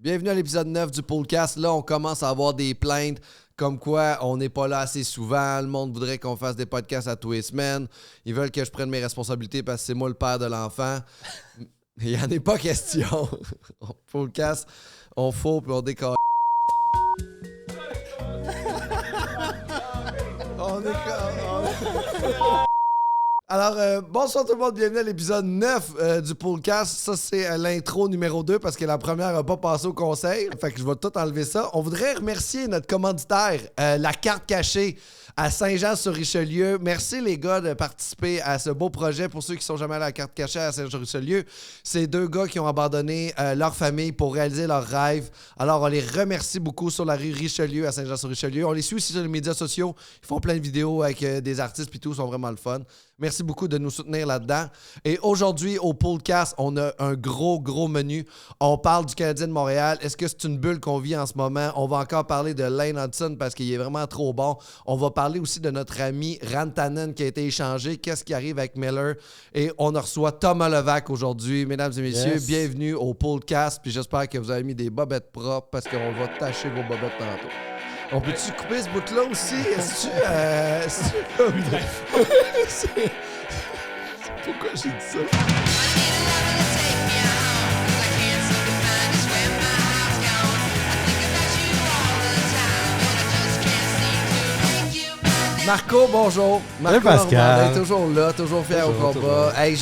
Bienvenue à l'épisode 9 du podcast. Là, on commence à avoir des plaintes comme quoi on n'est pas là assez souvent. Le monde voudrait qu'on fasse des podcasts à tous les semaines. Ils veulent que je prenne mes responsabilités parce que c'est moi le père de l'enfant. Il n'y en est pas question. Podcast, on faut puis on décolle. On décolle. Alors, bonsoir tout le monde, bienvenue à l'épisode 9 du podcast. Ça, c'est l'intro numéro 2 parce que la première n'a pas passé au conseil. Fait que je vais tout enlever ça. On voudrait remercier notre commanditaire, la carte cachée à Saint-Jean-sur-Richelieu. Merci les gars de participer à ce beau projet. Pour ceux qui sont jamais allés à la carte cachée à Saint-Jean-sur-Richelieu, c'est deux gars qui ont abandonné leur famille pour réaliser leur rêve. Alors, on les remercie beaucoup sur la rue Richelieu à Saint-Jean-sur-Richelieu. On les suit aussi sur les médias sociaux. Ils font plein de vidéos avec des artistes et tout, ils sont vraiment le fun. Merci beaucoup de nous soutenir là-dedans. Et aujourd'hui, au podcast, on a un gros menu. On parle du Canadien de Montréal. Est-ce que c'est une bulle qu'on vit en ce moment? On va encore parler de Lane Hudson parce qu'il est vraiment trop bon. On va parler aussi de notre ami Rantanen qui a été échangé. Qu'est-ce qui arrive avec Miller? Et on reçoit Thomas Levac aujourd'hui. Mesdames et messieurs, bienvenue au podcast. Puis j'espère que vous avez mis des bobettes propres parce qu'on va tâcher vos bobettes tantôt. On peut-tu couper ce bout-là aussi? Est-ce que comme... Pourquoi j'ai dit ça? Marco, bonjour. Marco Pascal. Toujours là, toujours fier au combat. Hey,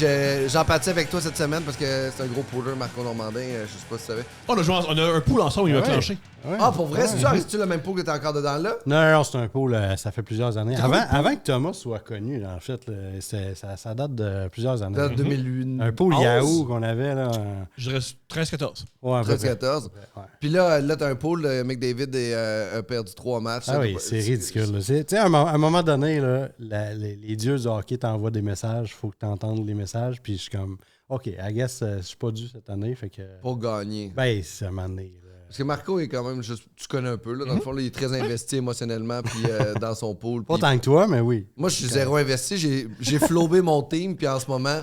j'empathie avec toi cette semaine parce que c'est un gros pooleur, Marco Normandin. Je sais pas si tu savais. On a un pool ensemble, il va clencher. Ouais. Ah, pour vrai? C'est-tu le même pool que t'es encore dedans là? Non, c'est un pool, ça fait plusieurs années. Avant que Thomas soit connu, là, en fait, là, ça date de plusieurs années. De 2008. Un pool Yahoo qu'on avait. Là, Je reste 13-14. Ouais, 13-14. Ouais. Puis là, t'as un pool, McDavid a perdu 3 matchs. Ah oui, c'est ridicule. Tu sais, à un moment donné, là, les dieux du hockey t'envoient des messages, il faut que tu entendes les messages, puis je suis comme, OK, I guess, je suis pas dû cette année, fait que... Pour gagner. Ben, c'est un moment donné, là. Parce que Marco est quand même, tu connais un peu, là, dans le fond, là, il est très investi émotionnellement puis dans son pool. Pas tant que toi, mais oui. Moi, je suis zéro investi. J'ai flobé mon team, puis en ce moment,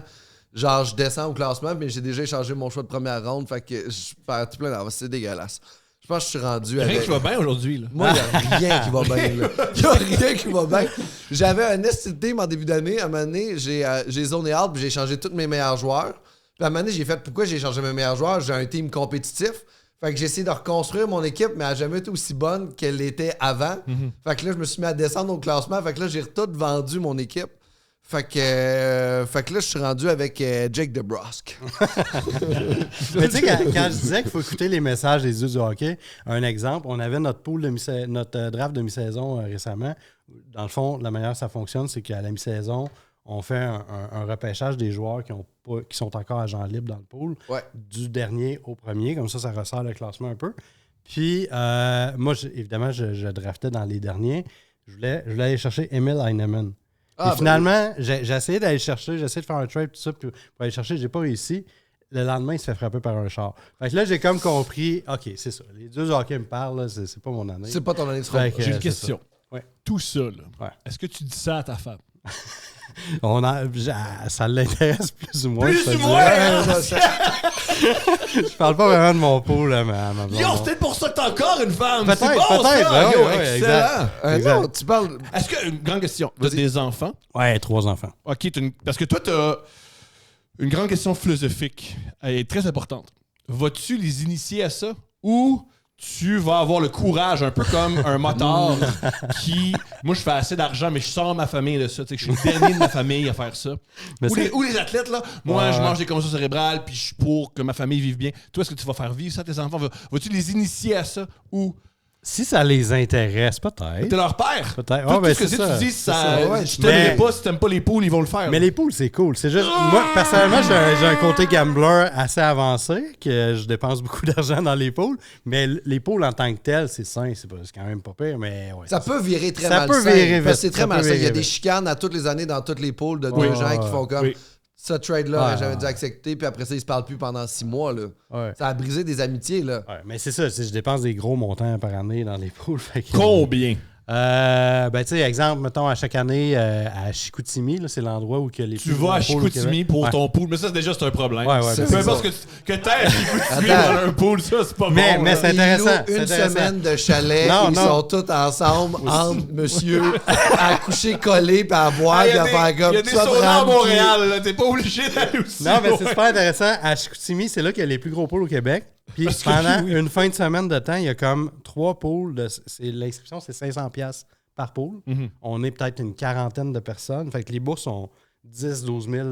genre, je descends au classement, mais j'ai déjà échangé mon choix de première ronde, fait que je perds tout plein d'avance. C'est dégueulasse. Je pense que je suis rendu avec... Rien qui va bien aujourd'hui. Là. Moi, il n'y a rien qui va bien. Là. Il n'y a rien qui va bien. J'avais un esti team en début d'année. À un moment donné, j'ai zoné out puis j'ai changé tous mes meilleurs joueurs. Puis à un moment donné, j'ai fait pourquoi j'ai changé mes meilleurs joueurs? J'ai un team compétitif. Fait que j'ai essayé de reconstruire mon équipe, mais elle n'a jamais été aussi bonne qu'elle l'était avant. Fait que là, je me suis mis à descendre au classement. Fait que là, j'ai tout vendu mon équipe. Fait que là, je suis rendu avec Jake DeBrusk. Mais tu sais, quand je disais qu'il faut écouter les messages des dieux du hockey, un exemple, on avait notre pool notre draft de mi-saison récemment. Dans le fond, la manière que ça fonctionne, c'est qu'à la mi-saison, on fait un repêchage des joueurs qui sont encore agents libres dans le pool, du dernier au premier. Comme ça resserre le classement un peu. Puis, moi, évidemment, je draftais dans les derniers. Je voulais aller chercher Emil Heinemann. Et finalement, j'ai essayé d'aller chercher, j'ai essayé de faire un trade, tout ça, pour aller chercher, j'ai pas réussi. Le lendemain, il se fait frapper par un char. Fait que là, j'ai comme compris, OK, c'est ça. Les dieux du hockey me parlent, là, c'est pas mon année. C'est pas ton année de J'ai une question. Ouais. Tout ça, là, est-ce que tu dis ça à ta femme? Ça l'intéresse plus ou moins. Plus ou moins! Je parle pas vraiment de mon pool, là, mais Yo, c'est peut-être pour ça que t'as encore une femme! Peut-être, c'est bon, peut-être. Ça. Yo, Ouais, excellent! Non, tu parles... Est-ce que, une grande question, t'as des enfants? Ouais, 3 enfants. OK, parce que toi, t'as une grande question philosophique. Elle est très importante. Vas-tu les initier à ça? Ou tu vas avoir le courage, un peu comme un motard qui... Moi, je fais assez d'argent, mais je sors ma famille de ça. Tu sais, je suis le dernier de ma famille à faire ça. Ou les athlètes, là. Moi, je mange des commotions cérébrales, puis je suis pour que ma famille vive bien. Toi, est-ce que tu vas faire vivre ça à tes enfants? Vas-tu les initier à ça? Ou... Si ça les intéresse, peut-être. T'es leur père. Peut-être. Tout ben ce que c'est tu dis, je t'aimerais Mais- pas. Si t'aimes pas les poules, ils vont le faire. Mais les poules, c'est cool. C'est juste, moi, personnellement, j'ai un côté gambler assez avancé, que je dépense beaucoup d'argent dans les poules. Mais les poules en tant que telles, c'est sain, c'est quand même pas pire, mais ouais. Ça peut virer très Ça mal. peut virer vite. C'est très Ça peut malsain. Il y a virer des vite. chicanes à toutes les années dans toutes les poules de deux gens qui font comme... Oui. Ce trade-là, j'avais dû accepter, puis après ça, ils se parlent plus pendant 6 mois. Là. Ouais. Ça a brisé des amitiés. Là. Ouais, mais c'est ça, je dépense des gros montants par année dans les poules. Fait que, Combien? Ben, tu sais, exemple, mettons, à chaque année, à Chicoutimi, là, c'est l'endroit où que les Tu vas à Chicoutimi pour ton pool, mais ça, déjà, c'est un problème. Ouais, C'est Peu ça. importe que t'aies à Chicoutimi dans un pool, ça, c'est pas Mais bon. c'est Ils intéressant. louent c'est une intéressant. semaine de chalet. Non, Ils non. sont tous ensemble, entre monsieur, à coucher collé, puis à boire, Ah, il puis y a à faire comme des tu vas te saunas à rendre Montréal, là. T'es pas obligé d'aller aussi. Non, mais c'est loin. super intéressant. À Chicoutimi, c'est là qu'il y a les plus gros pools au Québec. Puis Parce que pendant oui. une fin de semaine de temps, il y a comme 3 pools. L'inscription, c'est 500$ par pool. Mhm. On est peut-être une quarantaine de personnes. Fait que les bourses sont 10-12 000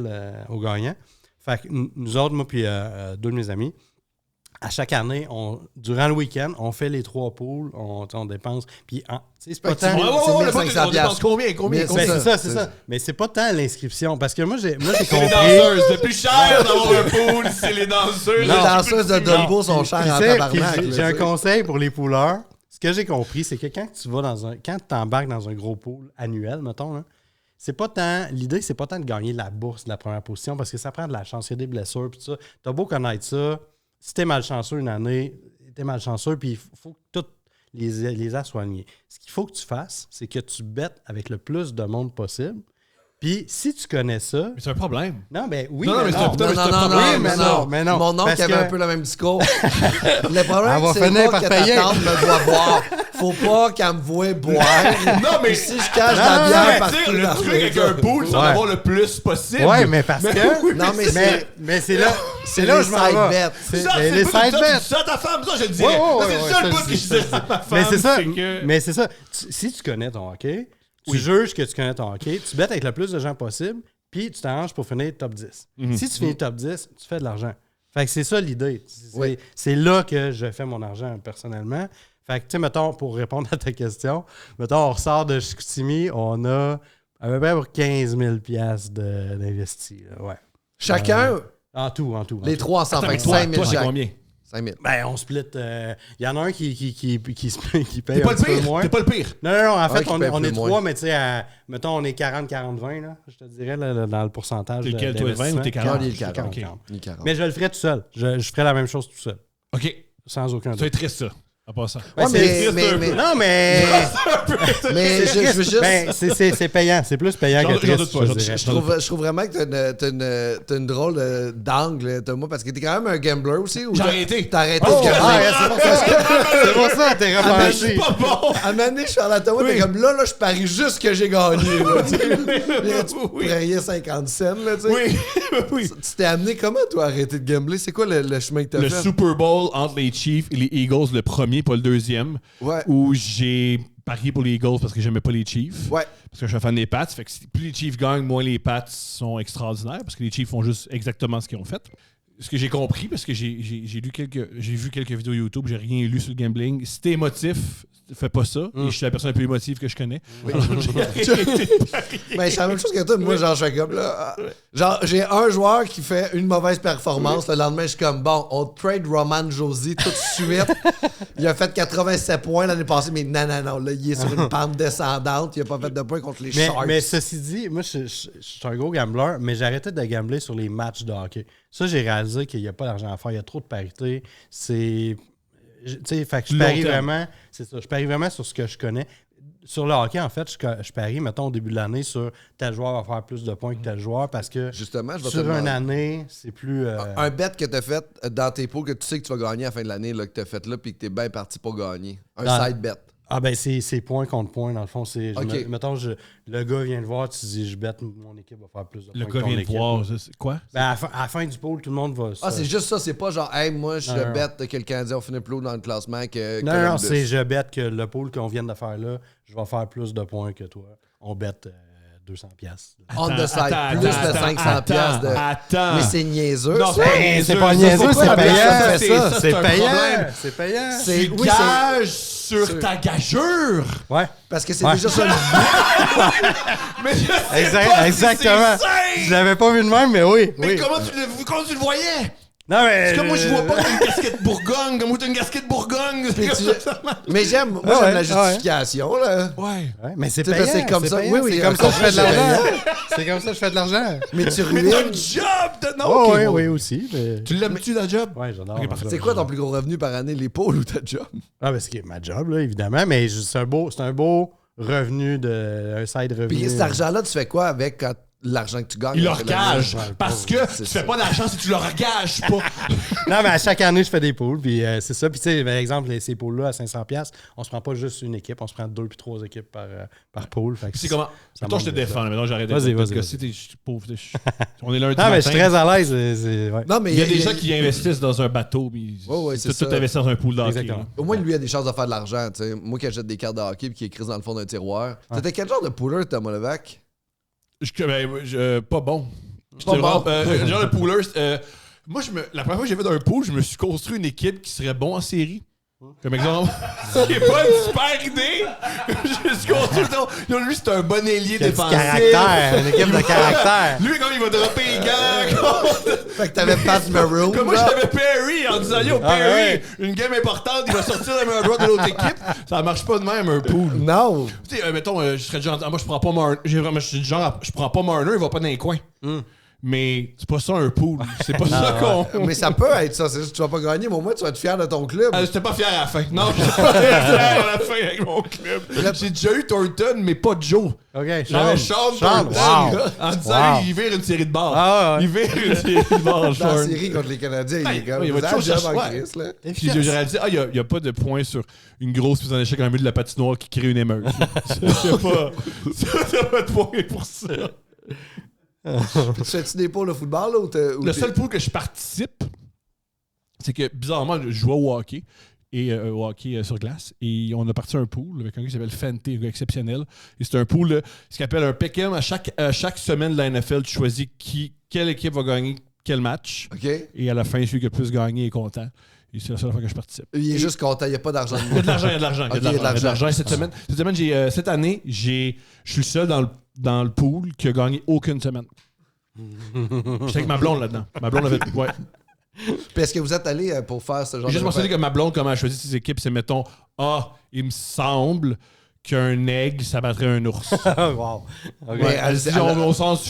aux gagnants. Fait que nous autres, moi puis deux de mes amis, à chaque année, durant le week-end, on fait les 3 pools, on dépense. Puis, tu sais, c'est pas tant... Ouais, C'est le bout, 1500 on dépense combien? Mais Ben, c'est ça, c'est c'est ça. Mais c'est pas tant l'inscription. Parce que moi, j'ai C'est les compris... danseuses. Le plus cher d'avoir un pool, c'est les danseuses. Les Non. danseuses de Dumbo sont chères en Puis, tu sais, tabarnak. puis là, j'ai un tu sais. conseil pour les poolers. Ce que j'ai compris, c'est que quand tu t'embarques dans un gros pool annuel, mettons, là, l'idée, c'est pas tant de gagner la bourse de la première position parce que ça prend de la chance, il y a des blessures, puis tout ça. T'as beau connaître ça, si t'es malchanceux une année, t'es malchanceux, puis il faut que toutes les aies soignées. Ce qu'il faut que tu fasses, c'est que tu bettes avec le plus de monde possible. Puis si tu connais ça, Mais c'est un problème. non, ben oui, Non, non, mais c'est un- Non, non, non, Oui, non, mais non, non, mais non. Mon oncle Parce avait que- un peu le même discours. Le problème, Elle va c'est finir pas par que payer. ta tante me voit boire. Faut pas qu'elle me voie boire. Non, mais Puis si je cache Non, la non, bière mais partout tu sais, le dans truc le avec un pool, c'est d'en Ouais. avoir le plus possible. Ouais, mais parce que. Non, mais c'est... Mais c'est là où les je m'en side vais. bets. C'est Ça, mais c'est les pas comme side ça, tu bets. dis ça à ta femme, ça, je le dirais. Ouais, ouais, Ça, c'est ouais, le seul ouais, bout ça, que je c'est disais à ma femme. Mais c'est ça. que- Mais c'est ça. Si tu connais ton hockey, tu juges que tu connais ton hockey, tu bettes avec le plus de gens possible, puis tu t'arranges pour finir top 10. Si tu finis top 10, tu fais de l'argent. Fait que c'est ça l'idée. Oui. C'est là que je fais mon argent personnellement. Fait que, tu sais, mettons, pour répondre à ta question, mettons, on ressort de Chicoutimi, on a à peu près pour 15 000 $ d'investis. Là, ouais. Chacun, En tout. les trois ensemble. Attends, Fait mais que toi, 5 000 toi, c'est chaque. combien? 5 000. Ben, on split. Il y en a un qui paye T'es pas un le petit peu pire. moins. T'es pas le pire. Non, en fait, qui on paye est plus 3, moins. mais tu sais, mettons, on est 40-40-20, là, je te dirais, là, dans le pourcentage. T'es lequel, toi, 20 ou t'es 40? il est 40. Ok. Il est 40. Mais je le ferais tout seul. Je ferais la même chose tout seul, OK. sans aucun doute. C'est triste, ça. En passant. Ouais, c'est mais, triste un mais, peu. Non, mais. mais je veux juste... Ben, c'est payant. C'est plus payant J'en que doute triste, pas, je j'en dirais. Je trouve vraiment que t'as une drôle d'angle, Thomas, parce que t'es quand même un gambler aussi. Ou J'ai arrêté. T'as arrêté Oh, de gambler. c'est pour ça. C'est pour ça, t'es mais repenché. C'est pas bon. À un moment donné, je suis à la Thomas, t'es comme là, je parie juste que j'ai gagné. Là, tu sais. Tu Oui. pariais 50 cents, là, tu sais. Oui, oui. Tu t'es amené comment, toi, à arrêter de gambler? C'est quoi le chemin que t'as Le fait? Super Bowl entre les Chiefs et les Eagles, le premier, pas le deuxième, Ouais. où j'ai parié pour les Eagles parce que j'aimais pas les Chiefs. Ouais. Parce que je suis un fan des Pats. Fait que plus les Chiefs gagnent, moins les Pats sont extraordinaires parce que les Chiefs font juste exactement ce qu'ils ont fait. Ce que j'ai compris, parce que j'ai vu quelques vidéos YouTube, j'ai rien lu sur le gambling. Si t'es émotif, fais pas ça. Et je suis la personne la plus émotive que je connais. Alors, j'ai arrêté de parier. Ben, c'est la même chose que toi. Moi, genre, je fais comme là. Genre, j'ai un joueur qui fait une mauvaise performance. Le lendemain, je suis comme, bon, on trade Roman Josie tout de suite. Il a fait 87 points l'année passée, mais non. Là, il est sur une pente descendante. Il a pas fait de points contre les Sharks. Mais ceci dit, moi, je suis un gros gambler, mais j'ai arrêté de gambler sur les matchs de hockey. Ça, j'ai réalisé qu'il n'y a pas d'argent à faire. Il y a trop de parité. Tu sais, fait que je Long parie terme. vraiment. C'est ça. Je parie vraiment sur ce que je connais. Sur le hockey, en fait, je parie, mettons, au début de l'année, sur tel joueur va faire plus de points que tel joueur parce que Justement, je vais te sur une demander. année, c'est plus. Un bet que t'as fait dans tes pots, que tu sais que tu vas gagner à la fin de l'année, là, que t'as fait là, puis que t'es bien parti pour gagner. Un Dans- side bet. Ah ben c'est point contre point, dans le fond. Ok. Mettons, le gars vient de voir, tu dis je bête, mon équipe va faire plus de Le points gars que ton vient de équipe. voir. C'est quoi? Ben, à la fin du pôle, tout le monde va. Ah, c'est juste ça. C'est pas genre, hey, moi, je Non. bet que le Canadien va finir plus haut dans le classement que. Non, Columbus. c'est je bête que le pôle qu'on vient de faire là, je vais faire plus de points que toi. On bête 200$. On the side. Attends, Plus attends, de 500 piastres de. Attends. Mais c'est niaiseux. Non, ça. C'est pas niaiseux, pourquoi c'est la personne payant. fait ça? C'est un payant. problème. C'est payant. C'est- Tu oui, gages sur ta gageure. Ouais. Parce que c'est Ouais. déjà ça. Mais je sais Exact- pas si exactement. c'est sain. Je l'avais pas vu de même, mais oui. Mais oui. comment tu le voyais? Non, mais. Parce que moi, je vois pas une casquette Bourgogne. Comme t'as une casquette Bourgogne. Puis tu- Mais moi, Ah ouais, j'aime la ah justification, là. Ouais. Ouais, mais c'est Tu sais, payant. c'est comme ça. payant, Oui, oui, c'est comme ça que je fais de c'est l'argent. C'est comme ça que je fais de l'argent. Mais tu Mais t'as un ruines. job de non. Oh, ok, oui, bon. oui, aussi. Mais... Tu l'aimes-tu, la job? Ouais, j'adore. Ok, parfait. C'est quoi ton plus gros revenu par année, l'épaule ou ta job? Ah, ben, c'est ma job, là, évidemment, mais c'est un beau revenu, un side revenu. Puis cet argent-là, tu fais quoi avec quand l'argent que tu gagnes? Il le regage. Ouais, Parce que tu fais pas d'argent si tu le regages pas. Non, mais à chaque année, je fais des poules, puis c'est ça. Puis tu sais, par exemple, ces poules-là à 500$, on se prend pas juste une équipe, on se prend 2 puis 3 équipes par poule. Fait que C'est comment? Mettons, je te défends. Maintenant, j'arrête de Vas-y. parce que si je suis pauvre. On est lundi Non, mais je matin. suis très à l'aise. Ouais. Non, mais Il y a des gens qui investissent dans un bateau, puis c'est tout ça. investir dans un pool d'hockey. Exactement. Au moins, lui, il a des chances de faire de l'argent. T'sais. Moi, qui achète des cartes de hockey et qui écrit dans le fond d'un tiroir. T'étais quel genre de pooler, Thomas Levac? Pas bon. Pas bon. Genre le pooler. Moi, la première fois que j'ai fait un pool, je me suis construit une équipe qui serait bon en série. Comme exemple. C'est pas une super idée. Je me suis construit. Non, lui, c'est un bon ailier Quel défensif. caractère, une équipe de caractère. Lui, comme il va dropper les gants. Fait que t'avais Pat Maroon. Comme moi, j'avais Perry en disant Yo, Perry, ouais. une game importante, il va sortir la main droite de l'autre équipe. Ça marche pas de même, un pool. Non. Tu sais, mettons, je serais genre, moi, je prends pas Marner. Je suis du genre, je prends pas Marner, il va pas dans les coins. Mais c'est pas ça un pool. C'est pas ça qu'on. Mais ça peut être ça. C'est juste que tu vas pas gagner, mais au moins, tu vas être fier de ton club. J'étais pas fier à la fin. Non, j'étais pas fier à la fin avec mon club. J'ai déjà eu Thornton, mais pas Joe. OK, J'avais Sean Thornton. Wow. En disant, lui, il vire une série de barres. Il vire une série de barres, Dans la Sean. série contre les Canadiens, il est comme. il va Vous toujours avez chercher- en ouais. crise, là. Puis j'ai réalisé, il n'y a pas de point sur une grosse mise en échec en milieu de la patinoire qui crée une émeute. Il n'y a pas de point pour ça. Tu fais-tu des pôles de football, là? Le seul pool que je participe, c'est que bizarrement, je jouais au hockey. Et au hockey sur glace. Et on a parti un pool avec un gars qui s'appelle Fenty, un gars exceptionnel. Et c'est un pool, ce qu'on appelle un pick-em. À chaque semaine de la NFL, tu choisis quelle équipe va gagner quel match. OK. Et à la fin, celui qui a le plus gagné est content. Et c'est la seule fois que je participe. Il est juste content, il n'y a pas d'argent. Il y a de l'argent, il y a de l'argent. Ok, il y a de l'argent. Cette année, je suis le seul dans le pool qui a gagné aucune semaine. J'étais avec ma blonde là-dedans. Ma blonde avait. Ouais. Puis est-ce que vous êtes allé pour faire ce genre J'ai juste de. mentionné que ma blonde, comment elle choisit ses équipes, c'est mettons, il me semble qu'un aigle, ça battrait un ours. Wow. OK. Mais Elle dit au sens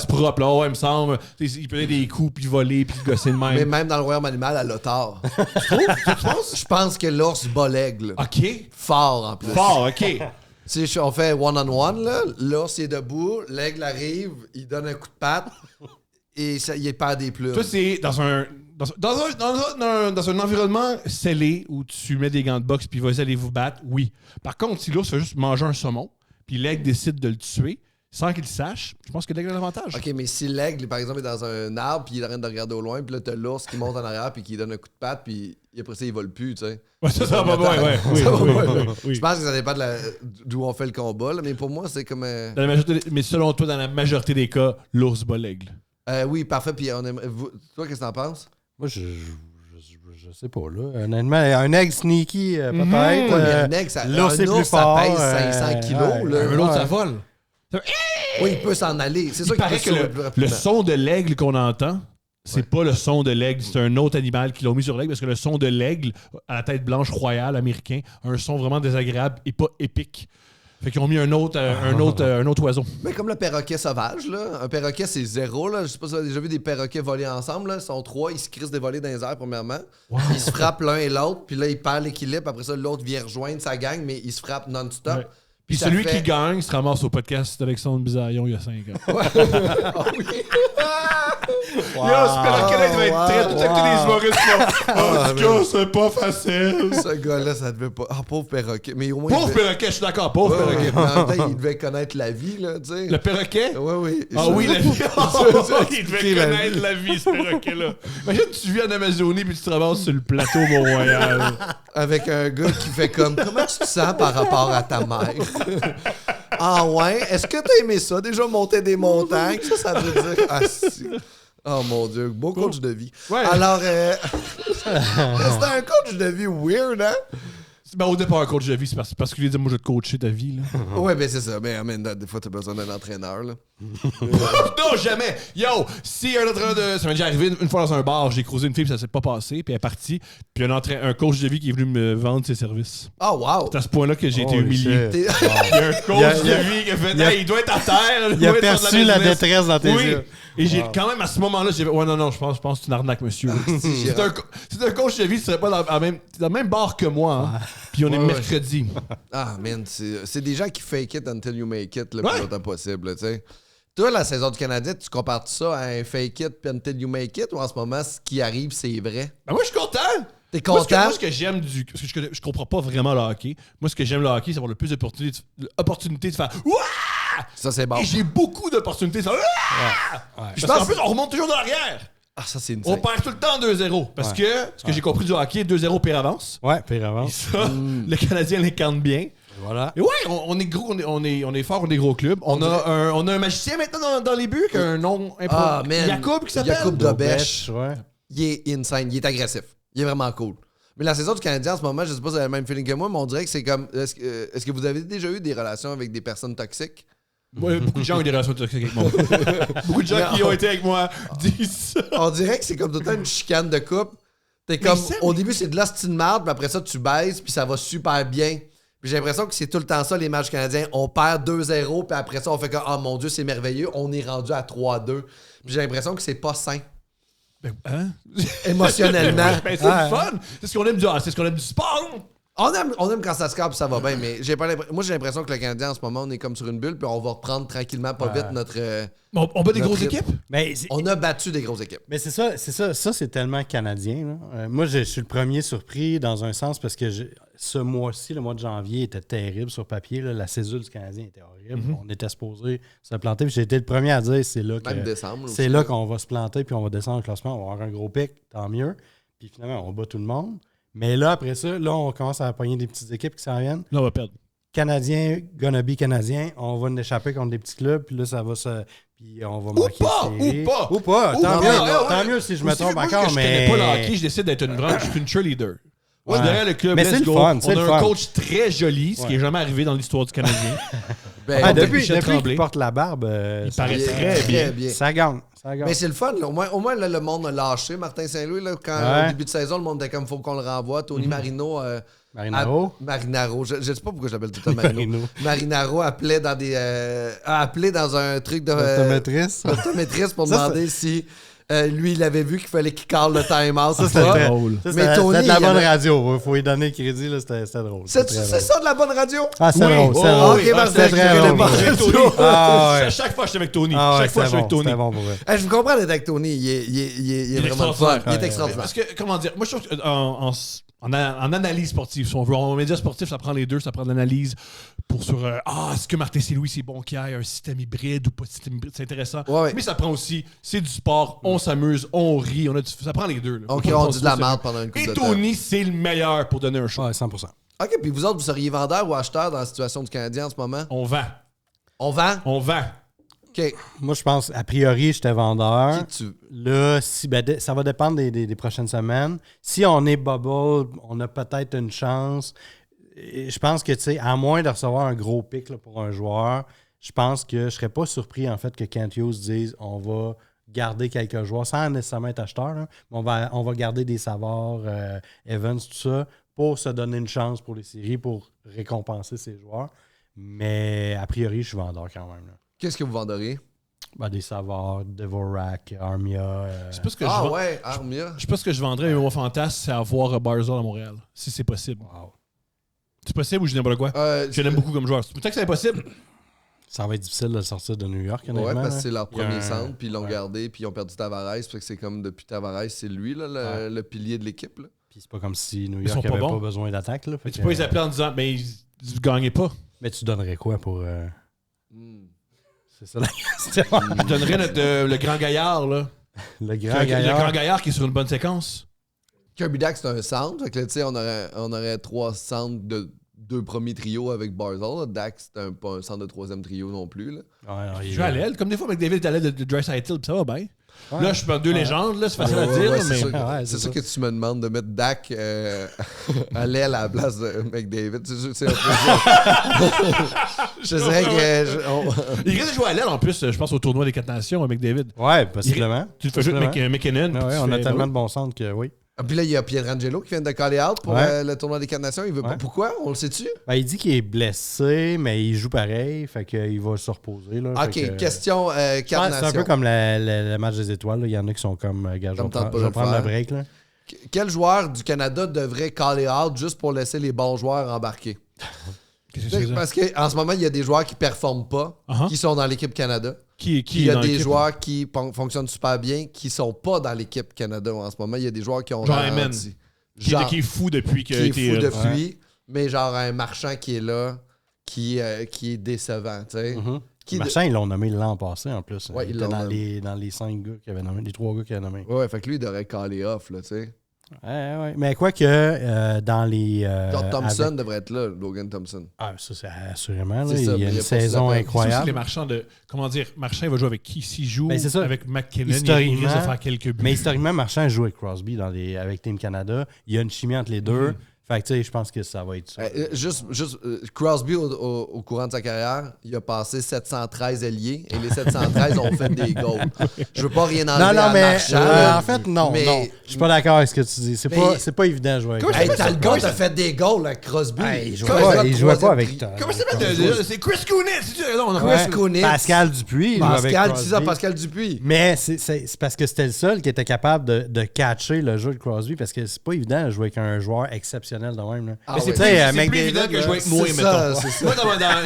propre, là. Ouais, il me semble. Il prenait des coups, puis voler, puis gosser de Mais même. même dans le royaume animal, elle a tort. Tu penses? Je pense que l'ours bat l'aigle. OK. Fort, en plus. Fort, OK. Tu sais, on fait one-on-one, là. L'ours, il est debout. L'aigle arrive, il donne un coup de patte. Et il perd des plumes. Toi, c'est dans un environnement scellé où tu mets des gants de boxe puis vas-y, allez vous battre, oui. Par contre, si l'ours fait juste manger un saumon puis l'aigle décide de le tuer sans qu'il le sache, je pense que l'aigle a l'avantage. OK, mais si l'aigle, par exemple, est dans un arbre puis il est en train de regarder au loin, puis là, t'as l'ours qui monte en arrière puis qui donne un coup de patte puis après ça, il vole plus, tu sais. Ouais, ça va pas, ouais. Oui, Ça va oui, pas, oui, là. oui. Je pense que ça dépend d'où on fait le combat, là, mais pour moi, c'est comme... Mais selon toi, dans la majorité des cas, l'ours bat l'aigle. oui, parfait. Puis toi, qu'est-ce que t'en penses? Moi, je sais pas, là. Honnêtement, un egg sneaky, peut-être. Ouais, mais un aigle, l'ours, c'est ours, plus ça fort. pèse 500 kilos. Là. L'autre, ça vole. Oui, il peut s'en aller. C'est ça Il paraît qu'il que peut sauver plus le rapidement. son de l'aigle qu'on entend, c'est pas le son de l'aigle, c'est un autre animal qui l'ont mis sur l'aigle parce que le son de l'aigle à la tête blanche royale américain a un son vraiment désagréable et pas épique. Fait qu'ils ont mis un autre oiseau. Mais comme le perroquet sauvage, là. Un perroquet, c'est zéro, là. Je sais pas si vous avez déjà vu des perroquets voler ensemble, là. Ils sont trois, ils se crissent des volées dans les airs, premièrement. Wow. Ils se frappent l'un et l'autre, puis là, ils perdent l'équilibre. Après ça, l'autre vient rejoindre sa gang, mais ils se frappent non-stop. Ouais. Puis ça celui fait- qui gagne se ramasse au podcast d'Alexandre Bisaillon il y a 5 ans. Ah oui. Yo, ce perroquet-là, il va être très tout avec tous les humoristes. Ah, Oh, c'est pas facile. Ce gars-là, ça devait pas. Ah, pauvre perroquet. Mais au moins. Pauvre il devait... perroquet, je suis d'accord, pauvre Ouais, perroquet. mais en même temps, il devait connaître la vie, là, tu sais. Le perroquet? Ouais, oui. Ah oui, la vie. Il devait expliquer la connaître la vie, ce perroquet-là. Imagine, tu vis en Amazonie puis tu te ramasses sur le plateau Mont-Royal. Avec un gars qui fait comme comment tu te sens par rapport à ta mère? Ah ouais? Est-ce que t'as aimé ça? Déjà monter des montagnes? Ça veut dire. Ah si. Oh mon Dieu, beau coach de vie. Ouais. Alors, c'était un coach de vie weird, hein? Ben, au départ, un coach de vie, c'est parce qu'il dit moi, je vais te coacher ta vie. Là. Ouais, ben c'est ça. Mais des fois, t'as besoin d'un entraîneur, là. Non, jamais! Yo! Si un entraîneur de. Ça m'est déjà arrivé une fois dans un bar, j'ai croisé une fille, puis ça s'est pas passé, puis elle est partie, puis un coach de vie qui est venu me vendre ses services. Oh wow! C'est à ce point-là que j'ai été Holy humilié. shit. T'es- Il y a un coach Il a- de vie qui a fait il a- hey, il doit être à terre. Il a perçu la détresse dans tes oui. yeux. Et j'ai quand même à ce moment-là, j'ai fait ouais, non, je pense que c'est une arnaque, monsieur. C'est un coach de vie, tu serais pas dans le même bar que moi. Hein. Puis on est Ouais. mercredi. Ah, man, c'est des gens qui fake it until you make it le Ouais. plus longtemps possible, tu sais. Toi, la saison du Canadien, tu compares ça à un fake it puis until you make it ou en ce moment, ce qui arrive, c'est vrai? Ben moi, je suis content. T'es Moi, content? ce que j'aime parce que je comprends pas vraiment le hockey. Moi, ce que j'aime le hockey, c'est avoir le plus d'opportunités de faire Ouah! Ça, c'est bon. Et j'ai beaucoup d'opportunités de faire Ouah! Je Parce pense- qu'en plus, on remonte toujours de l'arrière. Ah, ça, c'est une On perd tout le temps 2-0. Parce que ce que j'ai compris du hockey, 2-0 pire avance. Ouais, pire Et avance. ça, le Canadien l'incarne bien. Voilà. Et ouais, on est gros, on est fort, on est gros club. On a un magicien maintenant dans les buts qui a un nom Ah, man. Jacob qui s'appelle. Jacob Dobèche. Ouais. Il est insane, il est agressif. Il est vraiment cool. Mais la saison du Canadien en ce moment, je sais pas si vous avez le même feeling que moi, mais on dirait que c'est comme. Est-ce que vous avez déjà eu des relations avec des personnes toxiques? Ouais, beaucoup de gens ont eu des relations toxiques avec moi. Beaucoup de gens qui ont été avec moi disent ça. On dirait que c'est comme tout le temps une chicane de couple. T'es comme. c'est- Au début, c'est de l'hostie de marde, puis après ça, tu baisses, puis ça va super bien. Puis j'ai l'impression que c'est tout le temps ça, les matchs canadiens. On perd 2-0, puis après ça, on fait comme oh mon Dieu, c'est merveilleux. On est rendu à 3-2. Puis j'ai l'impression que c'est pas sain. Ben, hein? Émotionnellement. Ben, c'est le fun. C'est ce qu'on aime c'est ce qu'on aime du sport. On aime quand ça se puis ça va bien, mais moi j'ai l'impression que le Canadien en ce moment, on est comme sur une bulle, puis on va reprendre tranquillement, pas vite, notre. On bat des Notre grosses rythme. équipes. On a battu des grosses équipes. Mais c'est ça. Ça, c'est tellement canadien. Là. Moi, je suis le premier surpris dans un sens parce que ce mois-ci, le mois de janvier, était terrible sur papier. Là. La césure du Canadien était horrible. On était supposé se planter. Puis j'ai été le premier à dire c'est là Même décembre. c'est là qu'on va se planter puis on va descendre le classement. On va avoir un gros pic, tant mieux. Puis finalement, on bat tout le monde. Mais là, après ça, là, on commence à pogner des petites équipes qui s'en viennent. Là, on va perdre. Canadien, gonna be Canadien, on va nous échapper contre des petits clubs, puis là, ça va se. Puis on va manquer de série. Ou pas. Tant Ou mieux, pas. tant mieux si je me Aussi, trompe moi, encore, je mais. connais pas le hockey, je décide d'être je suis une cheerleader. Ouais. Je dirais le club, Mais let's c'est le go. fun, On c'est a le un fun. coach très joli, ce qui est jamais arrivé dans l'histoire du Canadien. Ben, Ah, Michel depuis Tremblay. qu'il porte la barbe, Il ça, paraît il est très bien. ça gagne. Ça gagne. Mais c'est le fun. Là. Au moins là, le monde a lâché Martin Saint-Louis. Là, quand Ouais. au début de saison, le monde était comme faut qu'on le renvoie. Tony Marino. Marinaro. Marinaro. Je sais pas pourquoi j'appelle tout le temps Marino. Marinaro appelait dans a appelé dans un truc de. L'optométriste. Optométriste pour Ça, demander si lui, il avait vu qu'il fallait qu'il cale le time-out. Ça, c'est c'était ça. drôle. Ça, Mais c'était Tony, c'était de la il y bonne avait- radio. Il faut lui donner le crédit, là, c'était drôle. C'est C'était très c'est drôle. ça de la bonne radio? Ah, c'est Oui. drôle. C'est Oh, drôle. ok, oui. parce C'était que très je connais drôle. pas. Avec Tony. Ah, ouais. Chaque fois, je suis avec Tony. Ah, ouais, Chaque fois, je suis avec c'était bon, Tony. c'était bon pour vrai. Je vous comprends d'être avec Tony. Il est vraiment le fun. Il est extraordinaire. Parce que, comment dire, moi, je trouve qu'en analyse sportive, si on veut, en médias sportifs, ça prend les deux, ça prend de l'analyse sur est-ce que Martin Saint-Louis, c'est bon qu'il y ait un système hybride ou pas de système hybride, c'est intéressant. Ouais. Mais ça prend aussi, c'est du sport, on s'amuse, on rit, ça prend les deux. Là. Ok, Faut pas on prendre dit de ça la au merde sérieux. pendant une couple Et de temps. Tony, c'est le meilleur pour donner un show. Ouais, 100%. OK, puis vous autres, vous seriez vendeur ou acheteur dans la situation du Canadien en ce moment? On vend. On vend? On vend. OK. Moi, je pense, a priori, j'étais vendeur. Qui tu... Là, ça va dépendre des prochaines semaines. Si on est bubble, on a peut-être une chance. Et je pense que, tu sais, à moins de recevoir un gros pic là, pour un joueur, je pense que je serais pas surpris, en fait, que Kent Hughes dise on va garder quelques joueurs sans nécessairement être acheteur. Là, mais on va garder des Savard, Evans, tout ça, pour se donner une chance pour les séries, pour récompenser ces joueurs. Mais a priori, je suis vendeur quand même. Là. Qu'est-ce que vous venderiez? Ben, des Savard, Dvorak, Armia. C'est pas ce que Ah je vends. ouais, Armia. Je sais pas ce que je vendrais, mais mon fantasme, c'est avoir Barzal à Montréal, si c'est possible. Wow. C'est possible ou je n'aime pas quoi? Je l'aime beaucoup comme joueur. C'est peut-être que c'est impossible. Ça va être difficile de le sortir de New York, Ouais, honnêtement. parce que c'est leur Il y a premier un- centre, puis ils l'ont ouais. gardé, puis ils ont perdu Tavares. Fait que c'est comme depuis Tavares, c'est lui, là, le pilier de l'équipe. Là. Puis c'est pas comme si New Ils sont York pas avait bons. pas besoin d'attaque. Là, fait Mais tu que, peux les appeler en disant, mais vous gagnez pas. mais tu donnerais quoi pour. Hmm. C'est ça la question. Je donnerais le grand gaillard, là. Le grand Le grand gaillard. gaillard qui est sur une bonne séquence. Kirby Dack, c'est un centre. Fait que là, tu sais, on aurait 3 centres de 2 premiers trios avec Barzal. Dak, c'est pas un centre de 3e trio non plus. Là. Ouais, non, Je il- joue à l'aile. Comme des fois, avec David est à l'aile de Draisaitl, puis ça va bien. Ouais. Là, je suis dans deux légendes, là, c'est facile à Ouais, dire, ouais, là, mais. c'est sûr, Ouais, c'est c'est sûr ça. que tu me demandes de mettre Dak à l'aile à la place de McDavid. C'est sûr que c'est un peu ça. Je dirais que... Il risque de jouer à l'aile en plus, je pense, au tournoi des 4 Nations avec David. Ouais, possiblement. Tu le fais jouer avec Possiblement. McKinnon. Ouais, puis tu on a fais- tellement de bons centres que oui. Ah, puis là, il y a Pietrangelo qui vient de caller out pour Ouais. le tournoi des 4 Nations. Il veut pas. Ouais. Pourquoi? On le sait-tu? Ben, il dit qu'il est blessé, mais il joue pareil. Fait qu'il va se reposer. Là, OK, fait que- question 4 Ouais, c'est un Nations. peu comme le match des étoiles. là. Il y en a qui sont comme, gars, je vais Ça me tente prendre, pas je de vais prendre le le faire. break. Là. Quel joueur du Canada devrait caller out juste pour laisser les bons joueurs embarquer? Qu'est-ce que tu veux dire? Parce qu'en ce moment, il y a des joueurs qui performent pas, qui sont dans l'équipe Canada. Qui Il y a dans des l'équipe? joueurs qui fonctionnent super bien, qui sont pas dans l'équipe Canada en ce moment. Il y a des joueurs qui ont Genre ralenti. Ayman. Qui est fou depuis qui est fou depuis, Ouais. mais genre un Marchand qui est là, qui est décevant, tu sais. Marchand, ils l'ont nommé l'an passé en plus. Ouais, il ils était l'ont nommé. dans les 5 gars qu'il avait nommé, les 3 gars qu'il a nommés. Ouais, fait que lui, il devrait caller off, là, tu sais. Ouais. Mais quoi que dans les. Genre Thompson avec- devrait être là, Logan Thompson. Ah, ça, c'est assurément. Là, C'est ça, il y a mais il y une a pas saison ça. C'est aussi incroyable. les marchands de. Comment dire, Marchand, il va jouer avec qui? S'il joue Ben, c'est ça. avec McKinnon, il Historiquement- risque de faire quelques buts. Mais historiquement, Marchand joue avec Crosby avec Team Canada. Il y a une chimie entre les deux. Fait que, tu sais, je pense que ça va être ça. Crosby, au courant de sa carrière, il a passé 713 ailiers et les 713 ont fait des goals. Je veux pas rien enlever Non, à mais Marchand. là. en fait, non. Mais- Non. Je suis pas d'accord avec ce que tu dis. Mais- C'est pas évident de jouer avec Hey, Crosby. Talbot a fait des goals avec Crosby. Hey, il jouait Comment pas- ça, il jouait pas troisième avec prix? Comment ça s'appelle? C'est Chris Kunitz! Non, on a Chris pas- Kunitz. Pascal Dupuis. il joue avec Pascal, Crosby. c'est ça, Pascal Dupuis. Mais c'est parce que c'était le seul qui était capable de catcher le jeu de Crosby parce que c'est pas évident de jouer avec un joueur exceptionnel de même. Là. Ah Mais c'est ouais. plus, Tu sais, c'est McDavid, plus évident que là, jouer avec moi, c'est mettons. ça, c'est ça. Moi,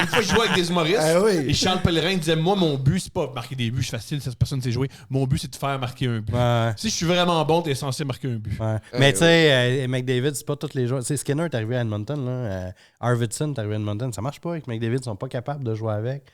une fois, je jouais avec des humoristes. Ah oui. Et Charles Pellerin disait, moi, mon but, c'est pas marquer des buts, c'est facile, cette personne sait jouer. Mon but, c'est de faire marquer un but. Ouais. Si je suis vraiment bon, t'es censé marquer un but. Ouais. Mais tu sais, McDavid, c'est pas tous les joueurs. Tu sais, Skinner est arrivé à Edmonton, là. Arvidsson est arrivé à Edmonton. Ça marche pas avec McDavid, ils sont pas capables de jouer avec.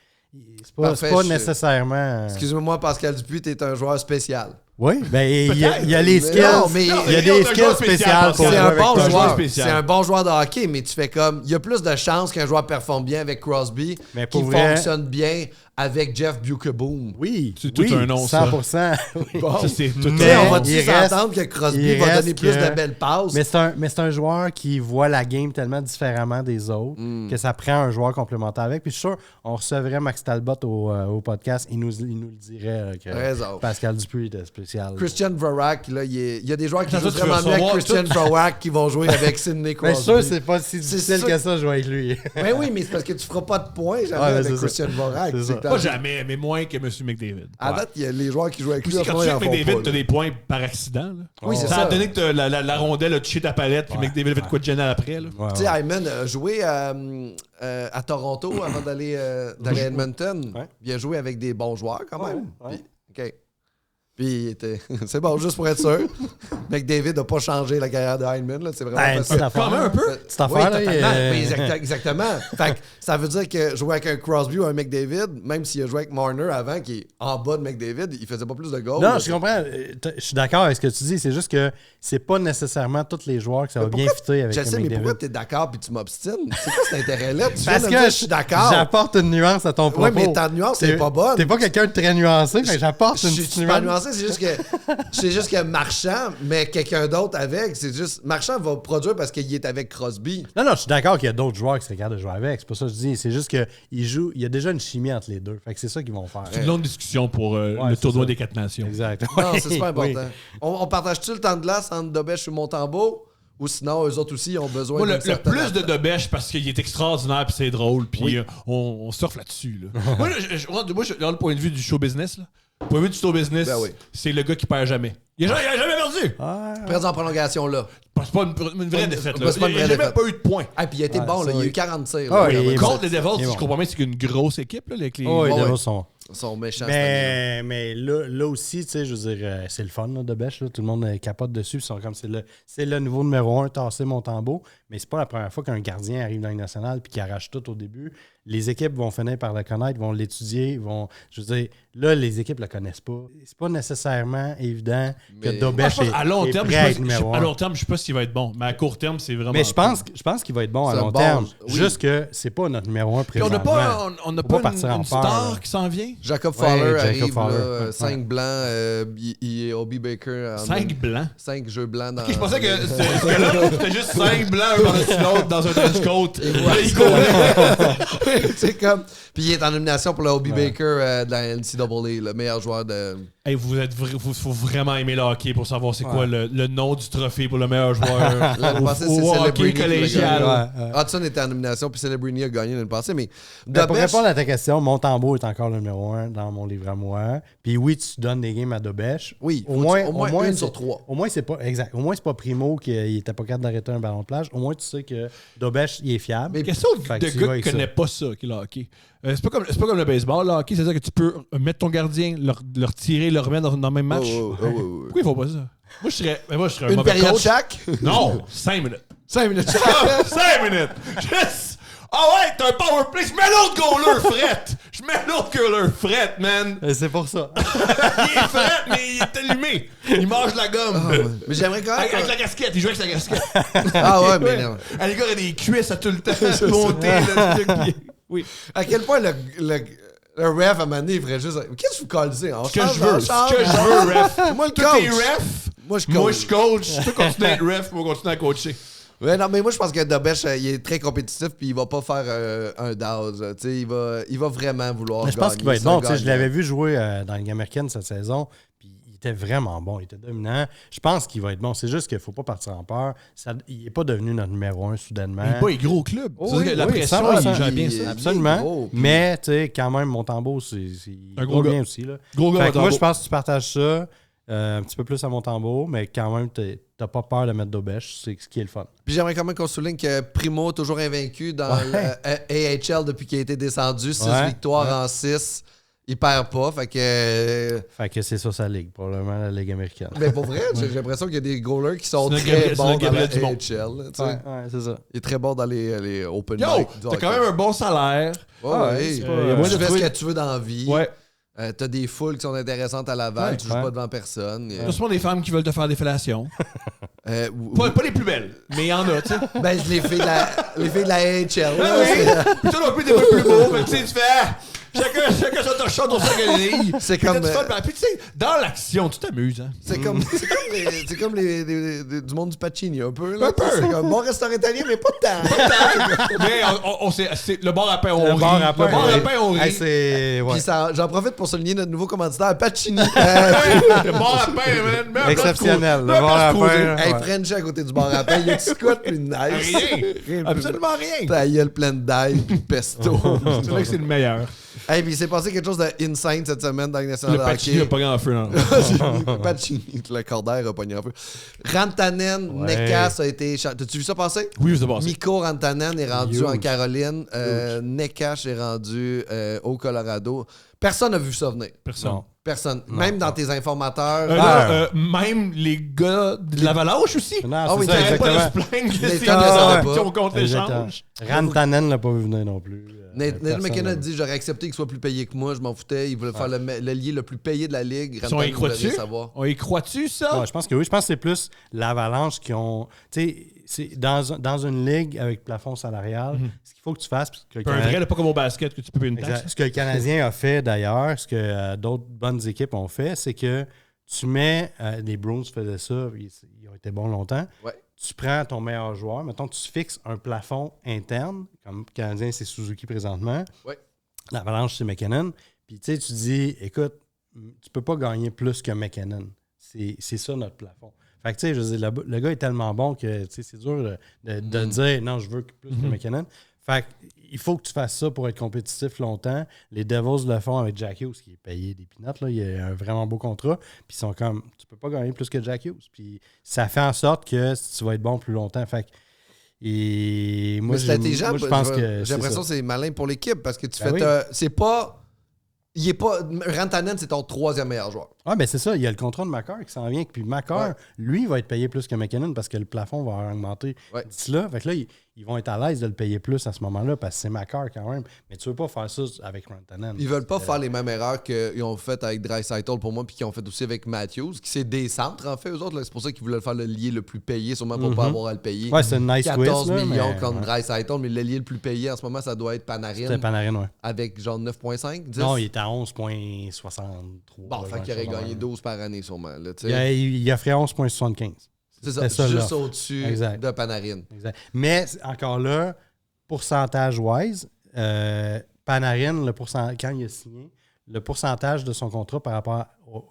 C'est pas, Parfait, c'est pas je- nécessairement. Excuse-moi, Pascal Dupuis, t'es un joueur spécial. Oui, ben il y a les Mais skills. non, mais- il y a il y a des un skills joueur spécial, spéciales pour Pascal. C'est jouer un avec bon toi. joueur joueur. spécial. C'est un bon joueur de hockey, mais tu fais comme. Il y a plus de chances qu'un joueur performe bien avec Crosby Mais qui pour vrai- fonctionne bien avec Jeff Bucheboom. Oui, C'est tout oui, un nom, ça. 100%. Oui. Bon. Ça, c'est tout Tu sais, Mais on va il tous reste- s'entendre que Crosby il va reste donner plus que- de belles passes. Mais c'est un joueur qui voit la game tellement différemment des autres que ça prend un joueur complémentaire avec. Puis je suis sûr, on recevrait Max Talbot au podcast, il nous le dirait que Raison. Pascal Dupuis était spécial. Christian Vorak, là, il y a des joueurs qui Attends, jouent toi, tu veux vraiment bien avec recevoir Christian Vorak qui vont jouer avec Sidney Mais Crosby. je suis sûr que c'est pas si difficile sûr- que ça de jouer avec lui. Ben oui, mais c'est parce que tu feras pas de points jamais Ouais, mais avec c'est ça. Christian Vorak. C'est C'est ça. que Pas jamais, mais moins que M. McDavid. À date, il y a les joueurs qui jouent avec lui. Aussi, en ce quand moment, tu ils joues en avec font McDavid, pas, t'as là. des points par accident. Là. Oui, c'est Ça ça. a donné que la rondelle a touché ta palette, puis McDavid a fait de quoi de génial après. Là. Ouais, Tu sais, ouais. Hyman a joué à Toronto avant d'aller à Edmonton. Ouais. Il a joué avec des bons joueurs quand même. Ouais. Puis, OK. Puis il était. C'est bon, juste pour être sûr. McDavid n'a pas changé la carrière de Hyman. Là. C'est vraiment Ben, facile. petite affaire. Quand même un peu. Petite affaire, là, totalement. il- Mais exactement. Fait que ça veut dire que jouer avec un Crosby ou un McDavid, même s'il a joué avec Marner avant, qui est en bas de McDavid, il faisait pas plus de goals. Non, là. je comprends. Je suis d'accord avec ce que tu dis. C'est juste que c'est pas nécessairement tous les joueurs que ça va bien fitter avec Je sais, mais McDavid. pourquoi t'es d'accord puis tu m'obstines? C'est quoi cet intérêt-là? Tu viens Parce de me que dire, je suis d'accord. j'apporte une nuance à ton propos. Oui, mais ta nuance n'est pas bonne. T'es pas quelqu'un de très nuancé, mais j'apporte Je une suis petite super nuance. nuancé, c'est juste que Marchand, mais quelqu'un d'autre avec, c'est juste... Marchand va produire parce qu'il est avec Crosby. Non, je suis d'accord qu'il y a d'autres joueurs qui seraient capables de jouer avec. C'est pas ça que je dis. C'est juste qu'il y a déjà une chimie entre les deux. Fait que c'est ça qu'ils vont faire. C'est une longue discussion pour le c'est tournoi ça. des 4 nations. Exact. Non, Oui, c'est super oui. important. On partage-tu le temps de glace entre Dobèche et Montembeau? Ou sinon, eux autres aussi, ils ont besoin Moi, d'une le certaine plus de Dobèche parce qu'il est extraordinaire puis c'est drôle puis on surfe là-dessus. Là. moi, je regarde le point de vue du show business. Là. Le point de vue du show business, Ben oui. c'est le gars qui perd jamais. Il a jamais perdu. Prêts en prolongation, là. C'est pas une vraie défaite. Là. c'est pas une Il a vraie jamais défaite. pas eu de points. Ah, puis il a été bon, là. Il y a eu 40 tirs. Ah, là, oui, quand il même. est Contre les Devils, Il est si bon. je comprends bien, c'est une grosse équipe là, avec les. Oh, les Ouais, Devils ouais. sont. Ils sont méchants, cette année. Mais là aussi, tu sais, je veux dire, c'est le fun là, de Bêche. Là. Tout le monde capote dessus. Ils sont comme c'est le nouveau numéro 1, tasser Montembeau. Mais c'est pas la première fois qu'un gardien arrive dans la Ligue nationale et qu'il arrache tout au début. Les équipes vont finir par le connaître, vont l'étudier, je veux dire, là, les équipes le connaissent pas. C'est pas nécessairement évident que Mais- Dobèche à long est terme, prêt à être numéro à 1. long terme, je sais pas s'il va être bon, mais à court terme, c'est vraiment. Mais je pense qu'il va être bon à C'est long bon, terme. oui. Juste que c'est pas notre numéro 1 Puis on présentement. n'a Faut pas, pas partir en une peur, star là. qui s'en vient. Jacob Ouais, Fowler Jacob arrive, Fowler. là, Ouais. 5 blancs, il est Obi Baker. 5 blancs. 5 jeux blancs dans... Ok, je pensais que c'était juste 5 blancs un par-dessus l'autre dans un trench coat. Là, il courait. C'est comme... Puis il est en nomination pour le Obi Baker de la NCAA, le meilleur joueur de... Hey, faut vraiment aimer le hockey pour savoir c'est quoi le nom du trophée pour le meilleur joueur L'année passée, c'est au hockey Celebrini qui l'a collégial. gagné. Hudson était en nomination, puis Celebrini a gagné l'année passée. Mais Pour répondre à ta question, Montembeault est encore le numéro 1 dans mon livre à moi. Puis oui, tu donnes des games à Dobèche. Oui, au moins une sur 3. Au moins, c'est pas exact. Au moins, c'est pas Primo qui était pas capable d'arrêter un ballon de plage. Au moins, tu sais que Dobèche, il est fiable. Mais question de gars qui ne connaissent pas ça, qui est le hockey. C'est pas comme le baseball, le hockey, c'est-à-dire que tu peux mettre ton gardien, le retirer, le remettre dans le même match. Pourquoi ils font pas ça? Moi, je serais un Une mauvais période coach. chaque? Non, 5 minutes. 5 minutes chaque. 5 minutes! Yes! Ah ouais, t'as un power play, je mets l'autre goaler fret! Je mets l'autre goaler fret, man! Et c'est pour ça. Il est fret, mais il est allumé. Il mange la gomme. Mais j'aimerais quand même. Avec la casquette, il joue avec sa casquette. Ah ouais, mais non. Ah, les gars, il a des cuisses à tout le temps monter. Là, oui. À quel point le ref, à un moment donné, il ferait juste. Qu'est-ce que vous calez? Ce que je veux, ref. Moi, le Toi, coach. t'es ref. Moi, je Moi, je coach. Toi, continue à être ref. Moi, continue à coacher. Ouais, non, mais moi, je pense que Dobèche, il est très compétitif, puis il va pas faire un Dawes. Tu sais, il va vraiment vouloir Mais je pense gagner, qu'il va être bon. Tu sais, gagner. je l'avais vu jouer dans la Ligue américaine cette saison. Puis il était vraiment bon. Il était dominant. Je pense qu'il va être bon. C'est juste qu'il ne faut pas partir en peur. Il n'est pas devenu notre numéro 1 soudainement. Il n'est pas les gros clubs. Oh, oui, la oui, pression, 100%. il gère bien ça. Absolument. gros, puis- Mais, tu sais, quand même, Montembeault, c'est Un gros bien gars. aussi. Là. Gros gars, Fait que moi, Montembeault. je pense que tu partages ça un petit peu plus à Montembeault, mais quand même, tu n'as pas peur de mettre Dobèche. C'est ce qui est le fun. Puis j'aimerais quand même qu'on souligne que Primo, toujours invaincu dans le AHL depuis qu'il a été descendu, 6 victoires en 6. Il perd pas, fait que... Fait que c'est ça sa ligue, probablement la Ligue américaine. Mais pour vrai, j'ai l'impression qu'il y a des goalers qui sont C'est très le bons dans la Gabriel Dumont. AHL. Tu sais. Ouais, c'est ça. Il est très bon dans les open Yo, mic. t'as quand même un bon salaire. Ouais, c'est tu pas- fais ce que tu veux dans la vie. Ouais. T'as des foules qui sont intéressantes à Laval, Ouais, tu joues pas devant personne. Il y a souvent des femmes qui veulent te faire des fellations. Ou- Pas les plus belles, mais il y en a, tu sais. Ben, les filles de la AHL. Ah oui! Puis toi non plus, t'es pas le plus beau, mais tu sais, tu fais. Chacun son shot, on s'organise. C'est comme- Puis tu sais, dans l'action, tu t'amuses, hein. C'est comme du monde du Pacini, un peu. Là. Un peu. C'est comme un bon restaurant italien, mais pas de temps. Mais c'est le bar à pain, on rit. Le bar à pain, Le bar à pain, on Hey, rit. c'est... ouais. Puis j'en profite pour souligner notre nouveau commanditaire, Pacini. Le bar à pain, man. Mets un Exceptionnel. place Le bar à cruiser. pain. Hey, Ouais. French à côté du bar à pain, il y a du squat puis une nice. Rien. Absolument rien. Ta gueule pleine d'ail puis de pesto. C'est vrai que c'est le meilleur. Hey, puis il s'est passé quelque chose d'insane cette semaine dans le Le National de Pacini a hockey. pas grand feu, non. Pacini, le cordaire a pogné un peu. Rantanen, Ouais. Nekas a été... T'as-tu vu ça passer? Oui, c'est passé. Mikko Rantanen est rendu Huge. en Caroline. Nekas est rendu au Colorado. Personne n'a vu ça venir. Personne. Non. Personne. Non, Même dans non. tes informateurs. Même les gars de l'Avalanche aussi. Non, Ah c'est oui, ça, t'arrêtes T'arrêtes pas de exactement. se plaindre que Les c'est temps une ne savent option pas. contre Exactement. l'échange. Rantanen l'a pas vu venir non plus. Nathan Personne McKenna l'a dit j'aurais accepté qu'il soit plus payé que moi, je m'en foutais. Il voulait faire le lié le plus payé de la ligue. On Rantanen y voulait croit-tu? rien savoir. On y croit-tu, ça? Ouais, je pense que oui. Je pense que c'est plus l'Avalanche qui ont. Tu sais, c'est dans une ligue avec plafond salarial, ce qu'il faut que tu fasses. Parce que le Un vrai, Canadien- là, pas comme au basket que tu peux payer une Exact. taxe. Ce que le Canadien a fait d'ailleurs, ce que d'autres bonnes équipes ont fait, c'est que tu mets. Les Bruins faisaient ça, ils ont été bons longtemps. Ouais. Tu prends ton meilleur joueur, mettons, tu fixes un plafond interne, comme le Canadien, c'est Suzuki présentement. Ouais. L'Avalanche, c'est McKinnon. Puis tu sais, tu dis, écoute, tu peux pas gagner plus que McKinnon. C'est ça notre plafond. Fait que tu sais, je veux dire, le gars est tellement bon que tu sais, c'est dur de dire non, je veux plus que McKinnon. Fait il faut que tu fasses ça pour être compétitif longtemps. Les Devils le font avec Jack Hughes, qui est payé des peanuts. Là. Il a un vraiment beau contrat. Puis ils sont comme, tu peux pas gagner plus que Jack Hughes. Puis ça fait en sorte que tu vas être bon plus longtemps. Fait que, et moi, Mais c'est intelligent. moi, je pense que J'ai l'impression que c'est malin pour l'équipe parce que tu Ben fais. oui. C'est pas. Il est pas. Rantanen, c'est ton troisième meilleur joueur. Ah, ben c'est ça. Il y a le contrat de Makar qui s'en vient. Puis Makar, lui, va être payé plus que McKinnon parce que le plafond va augmenter Ouais. d'ici là. Fait que là, ils vont être à l'aise de le payer plus à ce moment-là parce que c'est Makar quand même. Mais tu veux pas faire ça avec Rantanen. Ils veulent pas faire les mêmes erreurs qu'ils ont fait avec Draisaitl pour moi, puis qu'ils ont fait aussi avec Matthews, qui c'est des centres en fait, eux autres. là. C'est pour ça qu'ils voulaient faire le lié le plus payé, sûrement pour pas avoir à le payer. Ouais, c'est une nice 14 twist. là, millions mais, contre ouais. Draisaitl, mais le lié le plus payé en ce moment, ça doit être C'était Panarin Panarin, ouais. avec genre 9,5, 10. Non, il était à 11,63. Bon, fait qu'il aurait gagné 12 par année sûrement. Là, tu sais. Il a fait 11,75. C'est ça, c'était ça, juste là. au-dessus Exact. de Panarin. Exact. Mais encore là, pourcentage-wise, Panarin, quand il a signé, le pourcentage de son contrat par rapport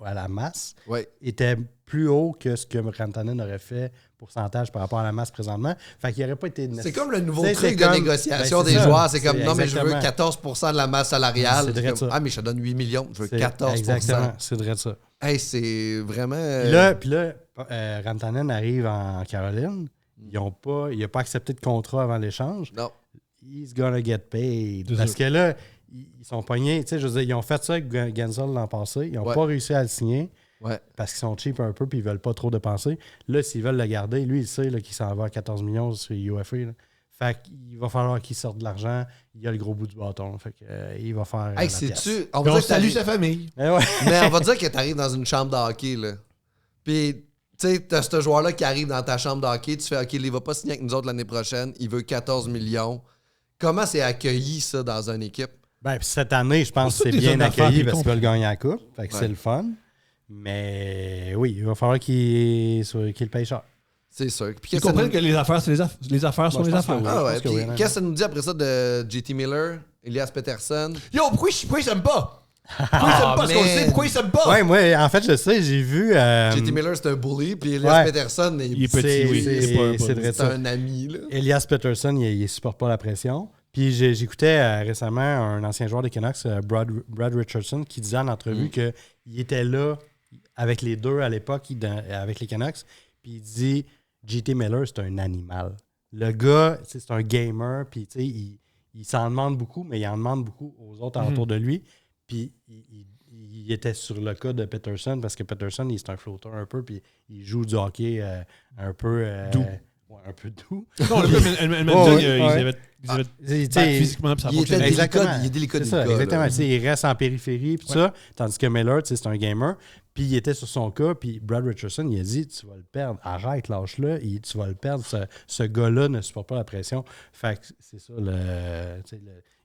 à la masse Ouais. était plus haut que ce que Rantanen aurait fait pourcentage par rapport à la masse présentement. Fait qu'il n'aurait pas été C'est comme le nouveau T'sais, truc c'est de comme- négociation ben, c'est des ça. joueurs. C'est comme, C'est non, mais je veux exactement. 14% de la masse salariale. C'est C'est vrai comme, ça. ah, mais je te donne 8 millions. Je veux C'est 14%. Exactement, c'est vrai ça. Hey, c'est vraiment... Puis là, Rantanen arrive en Caroline. Il n'a pas accepté de contrat avant l'échange. Non. He's gonna get paid. C'est Parce sûr. que là, ils sont pognés. Tu sais, je veux dire, ils ont fait ça avec Gensel l'an passé. Ils n'ont Ouais. pas réussi à le signer Ouais. parce qu'ils sont cheap un peu puis ils veulent pas trop dépenser. Là, s'ils veulent le garder, lui, il sait là, qu'il s'en va à 14 millions sur UFA. Là. Fait qu'il va falloir qu'il sorte de l'argent. Il a le gros bout du bâton. Fait que, il va faire. Hey, la pièce. sais-tu... On Puis va on dire que salue t'arrives- sa famille. Eh ouais. Mais on va dire que tu arrives dans une chambre de hockey, là. Puis, tu sais, t'as ce joueur-là qui arrive dans ta chambre de hockey. Tu fais, OK, il va pas signer avec nous autres l'année prochaine. Il veut 14 millions. Comment c'est accueilli, ça, dans une équipe? Ben, puis cette année, je pense Pour que ça, c'est des bien hommes d'affaires, accueilli ils parce qu'ils comprennent. veulent gagner la coupe. Fait que Ouais. c'est le fun. Mais oui, il va falloir qu'il le paye cher. C'est sûr. Puis Ils qu'est-ce que ça comprennent nous... que les affaires, c'est les affaires sont Moi, je les pense que affaires. oui. Ah je ouais. pense que Puis oui, honnêtement. qu'est-ce que ça nous dit après ça de JT Miller, Elias Peterson? Yo, pourquoi ils s'aiment pas? Pourquoi ils s'aiment pas? Est-ce qu'on le man. sait? Pourquoi ils s'aiment pas? Ouais, moi, en fait, je sais, j'ai vu. JT Miller, c'est un bully. Puis Elias ouais. Peterson, Il est petit, oui. c'est vrai c'est ça. un ami, là. Elias Peterson, il supporte pas la pression. Puis j'écoutais récemment un ancien joueur des Canucks, Brad Richardson, qui disait en entrevue qu'il était là avec les deux à l'époque, avec les Canucks. Puis il dit JT Miller, c'est un animal. Le gars, c'est un gamer, puis il s'en demande beaucoup, mais il en demande beaucoup aux autres autour de lui. Puis il était sur le cas de Peterson, parce que Peterson, c'est un flotteur un peu, puis il joue du hockey un peu... Doux. Ouais, un peu doux. Non, le gars, Edmonton, Ouais, ils ouais. avaient Tu sais, battu physiquement, puis ça il était fonctionnait. délicat, il est délicat, C'est ça, délicat, exactement. là. Tu sais, il reste en périphérie, puis tout ça. Tandis que Miller, tu sais, c'est un gamer. Puis il était sur son cas, puis Brad Richardson, il a dit tu vas le perdre, arrête, lâche-le, tu vas le perdre. Ce gars-là ne supporte pas la pression. Fait que c'est ça,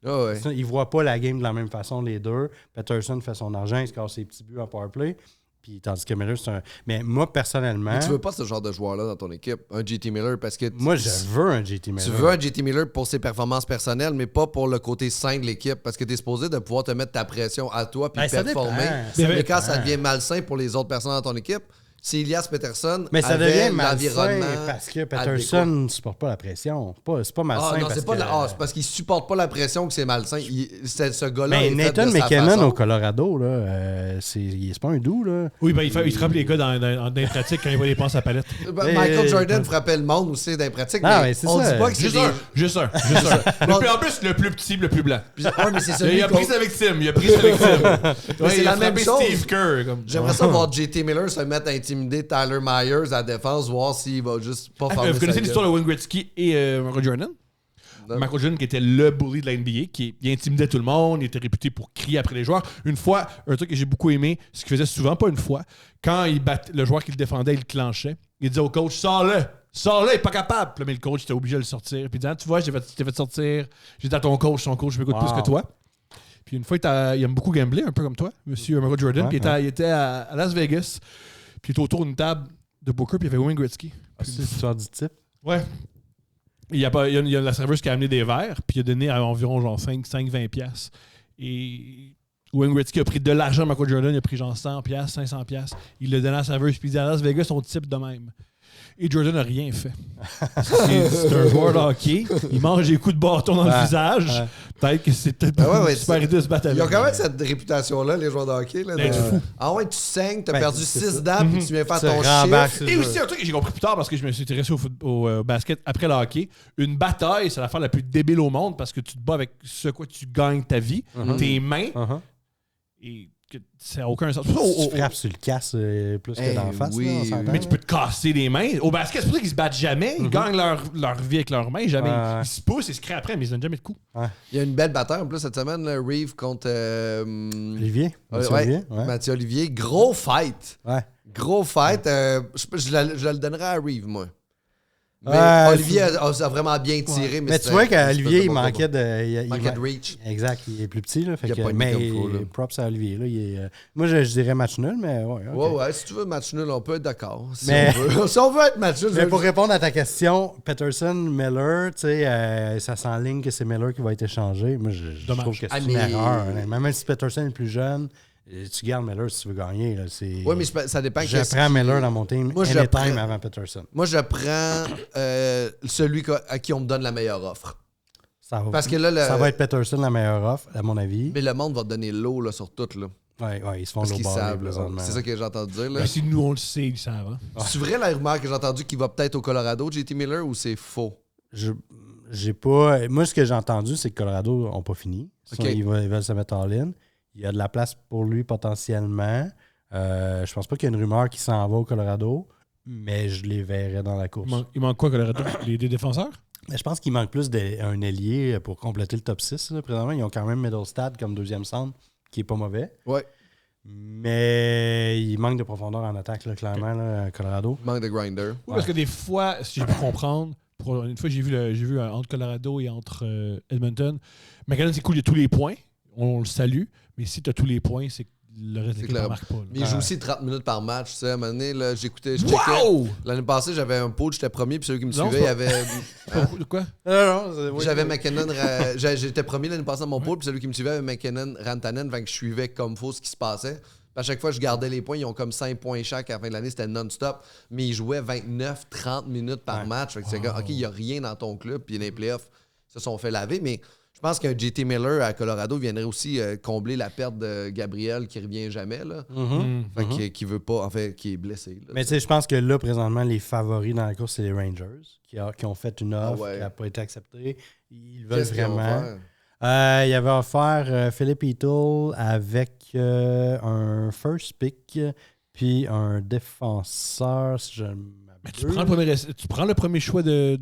Ah ouais. il voit pas la game de la même façon, les deux. Peterson fait son argent, il se casse ses petits buts en powerplay. Puis tandis que Miller, c'est un. Mais moi, personnellement. Mais tu veux pas ce genre de joueur-là dans ton équipe, un JT Miller, parce que... Moi, je veux un JT Miller. Tu veux un JT Miller pour ses performances personnelles, mais pas pour le côté sain de l'équipe, parce que tu es supposé de pouvoir te mettre ta pression à toi puis Ben, ça performer. dépend. Mais quand ça dépend. devient malsain pour les autres personnes dans ton équipe, si Elias Peterson Mais ça avait devient malsain l'environnement parce que adéquat. Peterson ne supporte pas la pression. C'est pas malsain. Ah non, parce c'est pas de que- la... c'est parce qu'il supporte pas la pression que c'est malsain. Ce gars-là Mais est fait Nathan de sa McKinnon façon. au Colorado, là, c'est pas un doux, là. Oui, ben, il frappe les gars dans les pratiques quand il voit les passes à palette. Michael Jordan frappait le monde aussi dans les pratiques, Ah, mais ouais, c'est on ça. dit pas que c'est Juste des... un. Juste un. En plus, le plus petit, le plus blanc. Ouais, mais c'est celui Il a qu'on- pris ça avec Tim. Il a pris ça avec Tim. c'est Il a la même frappé chose. Steve Kerr. Comme... J'aimerais ça voir JT Miller se mettre à intimider Tyler Myers à la défense, voir s'il va juste pas faire Vous connaissez l'histoire de Wayne Gretzky et Michael Jordan? Non. Michael Jordan qui était le bully de la NBA, qui intimidait tout le monde, il était réputé pour crier après les joueurs. Une fois, un truc que j'ai beaucoup aimé, ce qu'il faisait souvent, pas une fois, quand il battait, le joueur qui le défendait, il le clenchait. Il disait au coach, sors-le, il est pas capable. Puis là, mais le coach était obligé de le sortir. Puis il disait, tu vois, je t'ai fait sortir, j'ai dit à ton coach m'écoute plus que toi. Puis une fois, il aime beaucoup gambler, un peu comme toi, monsieur Michael Jordan. Puis il était à Las Vegas, puis il était autour d'une table de poker, puis il y avait Wayne Gretzky. C'est une histoire du type. Ouais. Il y a la serveuse qui a amené des verres, puis il a donné à environ genre 5-20 piastres. Et Wayne Gretzky a pris de l'argent à Michael Jordan, il a pris genre 100 piastres, 500 piastres. Il l'a donné à la serveuse, puis il dit à Las Vegas, on type de même. Et Jordan n'a rien fait. C'est un joueur de hockey. Il mange des coups de bâton dans le visage. Peut-être que c'est peut-être ouais, super idée de se battre avec. Ils ont quand même cette réputation-là, les joueurs de hockey. Là, D'être fou. Ah ouais, tu saignes, t'as Ben, perdu c'est 6 ça. dents, puis tu viens faire Se ton rembarque chiffre. Et aussi un truc que j'ai compris plus tard parce que je me suis intéressé au basket après le hockey. Une bataille, c'est l'affaire la plus débile au monde parce que tu te bats avec ce quoi tu gagnes ta vie, tes mains, et que ça n'a aucun sens. Tu frappes sur le casse plus que d'en face. oui, là, on s'entend, Mais tu peux te casser les mains. Au basket, c'est pour ça qu'ils se battent jamais. Ils gagnent leur vie avec leurs mains. Jamais. Ouais. Ils se poussent, ils se créent après, mais ils donnent jamais de coups. Il y a une belle bataille en plus cette semaine, là, Reeve contre Olivier. Monsieur ouais, Olivier. Ouais. Mathieu Olivier. Gros fight. Ouais. Gros fight. Je le donnerais à Reeve, moi. Mais Olivier a vraiment bien tiré. Mais tu vois qu'Olivier, il manquait de... Il manquait de reach. Exact, il est plus petit. Là, Il a pas mais comme faut, là. props à Olivier. Là, moi, je dirais match nul, mais ouais. Okay. Ouais, si tu veux match nul, on peut être d'accord. Si on veut être match nul. Mais pour répondre à ta question, Peterson, Miller, tu sais, ça s'enligne que c'est Miller qui va être échangé. Moi, je trouve que c'est une erreur. Même si Peterson est plus jeune, tu gardes Miller si tu veux gagner. Oui, mais ça dépend. Je prends Miller dans mon team anytime avant Peterson. Moi, je prends celui à qui on me donne la meilleure offre. Parce que là, ça va être Peterson la meilleure offre, à mon avis. Mais le monde va te donner l'eau là, sur tout. Oui, ils se font l'eau barrée. C'est ça que j'ai entendu dire. Là. Ben, si nous, on le sait, ils savent. Hein? C'est vrai la rumeur que j'ai entendue qu'il va peut-être au Colorado, JT Miller, ou c'est faux? J'ai pas... Moi, ce que j'ai entendu, c'est que Colorado n'ont pas fini. Okay. Ils veulent se mettre all-in. Il y a de la place pour lui potentiellement. Je pense pas qu'il y a une rumeur qui s'en va au Colorado, mais je les verrais dans la course. Il manque quoi, Colorado? Les défenseurs? Mais je pense qu'il manque plus d'un ailier pour compléter le top 6. Là, présentement, ils ont quand même Middlestad comme deuxième centre, qui est pas mauvais. Ouais. Mais il manque de profondeur en attaque, là, clairement, là, Colorado. Il manque de grinder. Oui, parce que des fois, si j'ai pu comprendre, une fois j'ai vu entre Colorado et entre Edmonton, McKinnon, c'est cool, il y a tous les points. On le salue. Mais si tu as tous les points, c'est que le reste de l'équipe ne marque pas. Là. Mais il joue aussi 30 minutes par match. Tu sais, à un moment donné, là, j'écoutais. Wow! L'année passée, j'avais un pool, j'étais premier, puis celui qui me suivait, il y avait. De quoi? J'avais McKinnon. J'étais premier l'année passée dans mon pool, puis celui qui me suivait avait McKinnon, Rantanen, fait que je suivais comme faux ce qui se passait. Puis à chaque fois, je gardais les points. Ils ont comme 5 points chaque à la fin de l'année, c'était non-stop. Mais ils jouaient 29-30 minutes par match. Fait que c'est OK, il n'y a rien dans ton club, puis les playoffs se sont fait laver, mais. Je pense qu'un JT Miller à Colorado viendrait aussi combler la perte de Gabriel qui revient jamais. Là. Qui veut pas, en fait, qui est blessé. Là, mais tu sais, je pense que là, présentement, les favoris dans la course, c'est les Rangers qui ont fait une offre qui n'a pas été acceptée. Ils veulent vraiment. Il avait offert Philippe Eatle avec un first pick puis un défenseur, si je mais tu prends le premier choix des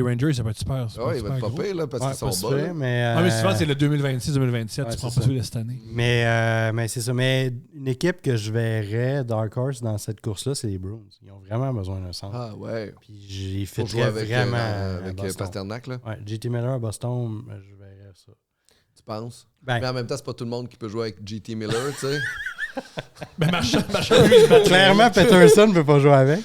Rangers, ça va être super. Oui, il va être pas pire là, parce qu'ils sont bas. Mais souvent, c'est le 2026-2027. Tu prends pas celui de cette année. Mais c'est ça. Mais une équipe que je verrais, Dark Horse, dans cette course-là, c'est les Bruins. Ils ont vraiment besoin d'un centre. Ah ouais. Puis j'ai fait vraiment avec Pasternak. Là. Ouais, JT Miller à Boston, je verrais ça. Tu penses? Mais en même temps, c'est pas tout le monde qui peut jouer avec JT Miller, tu sais. Ben, Marchand, clairement, Peterson ne peut pas jouer avec.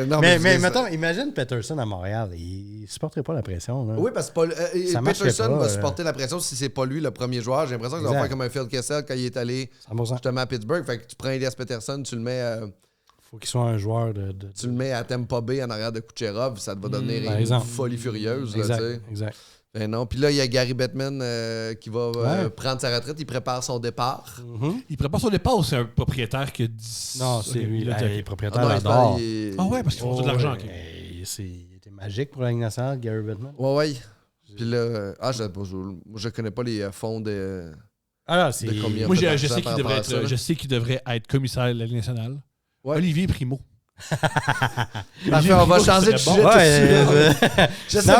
Non, mais mettons, imagine Peterson à Montréal. Il ne supporterait pas la pression. Là. Oui, parce que Peterson va supporter la pression si c'est pas lui le premier joueur. J'ai l'impression qu'il va faire comme un Phil Kessel quand il est allé 100%. Justement à Pittsburgh. Fait que tu prends Elias Peterson, tu le mets... faut qu'il soit un joueur Tu le mets à Tampa Bay en arrière de Kucherov, ça va devenir une folie furieuse. Exact. Ben non. Puis là, il y a Gary Bettman qui va prendre sa retraite. Il prépare son départ. Il prépare son départ ou c'est un propriétaire qui a dit... Non, c'est lui. Le propriétaire l'adore. Ah ouais, parce qu'ils font de l'argent. Il était magique pour la Ligue nationale, Gary Bettman. Ouais. Puis là... je connais pas les fonds de... Ah, c'est... Moi, je sais qu'il devrait être commissaire de la Ligue nationale. Ouais. Olivier Primo. Parfait, on va changer de sujet tout de suite.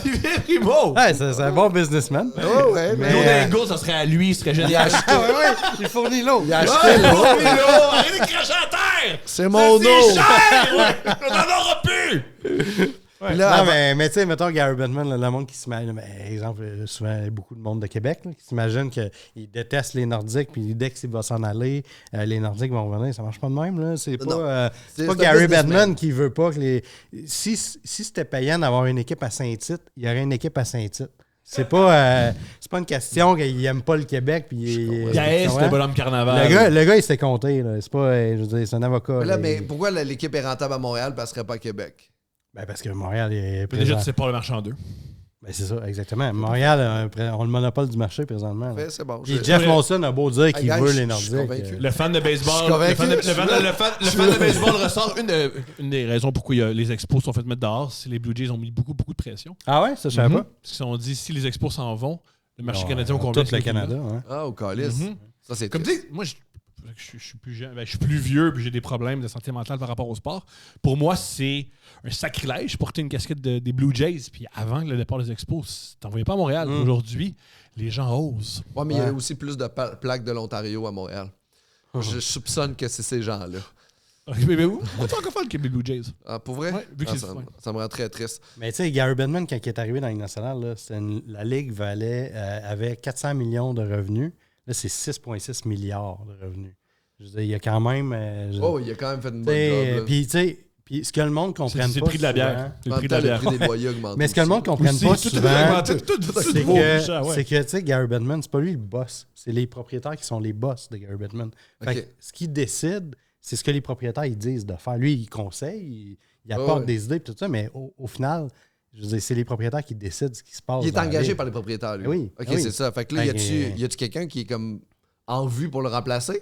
Olivier Primo! Ouais, c'est un bon businessman. Ouais, mais l'eau d'Ingo, ça serait à lui, il serait génial. Il fournit l'eau. Il a acheté l'eau. Arrêtez de cracher à terre! C'est mon eau! C'est cher! On n'en aura plus! Ouais. Là, non, mais tu sais, mettons Gary Bettman, le monde qui s'imagine, exemple, souvent beaucoup de monde de Québec là, qui s'imagine qu'il déteste les Nordiques, puis dès qu'il va s'en aller, les Nordiques vont revenir. Ça marche pas de même. Là. C'est pas Gary Bettman qui veut pas que les. Si c'était payant d'avoir une équipe à Saint-Tite, il y aurait une équipe à Saint-Tite. C'est pas une question qu'il aime pas le Québec. Puis Gaël, c'est le bonhomme carnaval. Le gars, il s'est compté. Là. C'est pas, je veux dire, c'est un avocat. Mais pourquoi l'équipe est rentable à Montréal et ne serait pas à Québec? Ben parce que Montréal est présent. Déjà, tu sais pas le marché en deux. Ben c'est ça, exactement. Montréal, on a le monopole du marché présentement. C'est bon. Puis Jeff Monson a beau dire qu'il veut les Nordiques. Le fan de baseball, le fan de baseball ressort une des raisons pourquoi les expos sont fait mettre dehors, c'est les Blue Jays ont mis beaucoup de pression. Ah ouais, ça je savais pas. Parce qu'ils ont dit si les expos s'en vont, le marché canadien au complet. Tout le Canada. Ouais. Ah, au calice. Ça c'est comme tu sais, moi je suis plus jeune, je suis plus vieux puis j'ai des problèmes de santé mentale par rapport au sport. Pour moi, c'est un sacrilège porter une casquette des Blue Jays. Puis avant le départ des Expos, t'en voyais pas à Montréal. Aujourd'hui, les gens osent. Ouais, mais il y a aussi plus de plaques de l'Ontario à Montréal. Je soupçonne que c'est ces gens-là. Mais où? On est encore fan que les Blue Jays. Ah, pour vrai? Ouais, vu que c'est ça, ouais. ça me rend très triste. Mais tu sais, Gary Bettman, quand il est arrivé dans la Ligue nationale, là, la Ligue avait 400 millions de revenus. Là, c'est 6,6 milliards de revenus. Je veux dire, il y a quand même... Oh, il a quand même fait une bonne job. Puis, tu sais, puis ce que le monde comprenne pas... C'est le prix de la bière. C'est En le même prix de temps, la le bière. prix des loyers augmente. Mais ce que le monde comprenne Aussi, pas tout souvent, est augmenté, tout c'est vaut que, cher, ouais. c'est que, tu sais, Gary Bettman, c'est pas lui le boss. C'est les propriétaires qui sont les boss de Gary Bettman. Fait que ce qu'il décide, c'est ce que les propriétaires ils disent de faire. Lui, il conseille, il apporte des idées et tout ça, mais au final, je veux dire, c'est les propriétaires qui décident ce qui se passe. Il est dans la engagé ligue. par les propriétaires, lui. Oui. OK, Oui. c'est ça. Fait que là, Fait y a-tu quelqu'un qui est comme en vue pour le remplacer?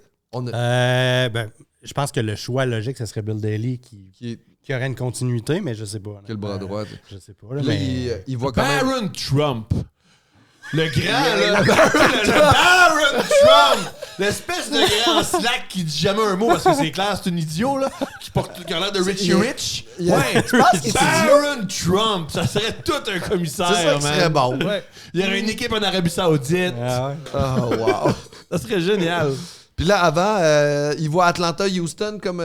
Je pense que le choix logique, ce serait Bill Daly qui aurait une continuité, mais je sais pas. Quel bras droit. Je sais pas. Là, Là, mais... il voit quand même... Baron Trump. Le grand, là. Le Baron Trump. L'espèce de grand slack qui dit jamais un mot parce que c'est clair, c'est un idiot, là. Qui a l'air de Richie Rich. Ouais. Tu penses qu'il est Baron Trump. Ça serait tout un commissaire, C'est ça qui man. serait bon. Ouais. Il y aurait une équipe en Arabie Saoudite. Ah ouais. Oh, wow. Ça serait génial. Puis là, avant, il voit Atlanta-Houston comme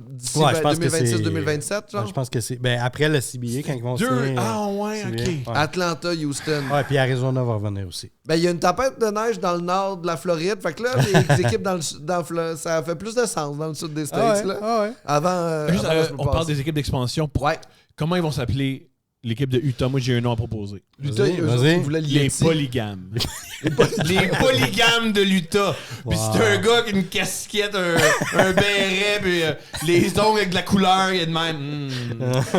d'ici Ouais, je pense que 2026-2027, genre? Je pense que c'est... Ben, après le CBA, quand ils vont signer... Ah ouais, CBA. OK. Ouais. Atlanta-Houston. Ouais, puis Arizona va revenir aussi. Ben, il y a une tempête de neige dans le nord de la Floride. Fait que là, les équipes ça fait plus de sens dans le sud des States. Là. Ah ouais. Avant, Juste, avant, ça peut on parle passer. des équipes d'expansion. Ouais. Comment ils vont s'appeler l'équipe de Utah? Moi, j'ai un nom à proposer. L'Utah, Vas-y, eux autres, vas-y. ils voulaient Les Yeti. polygames. Les polygames de l'Utah. Puis Wow. c'est un gars qui a une casquette, un béret, puis les ongles avec de la couleur, il est de même.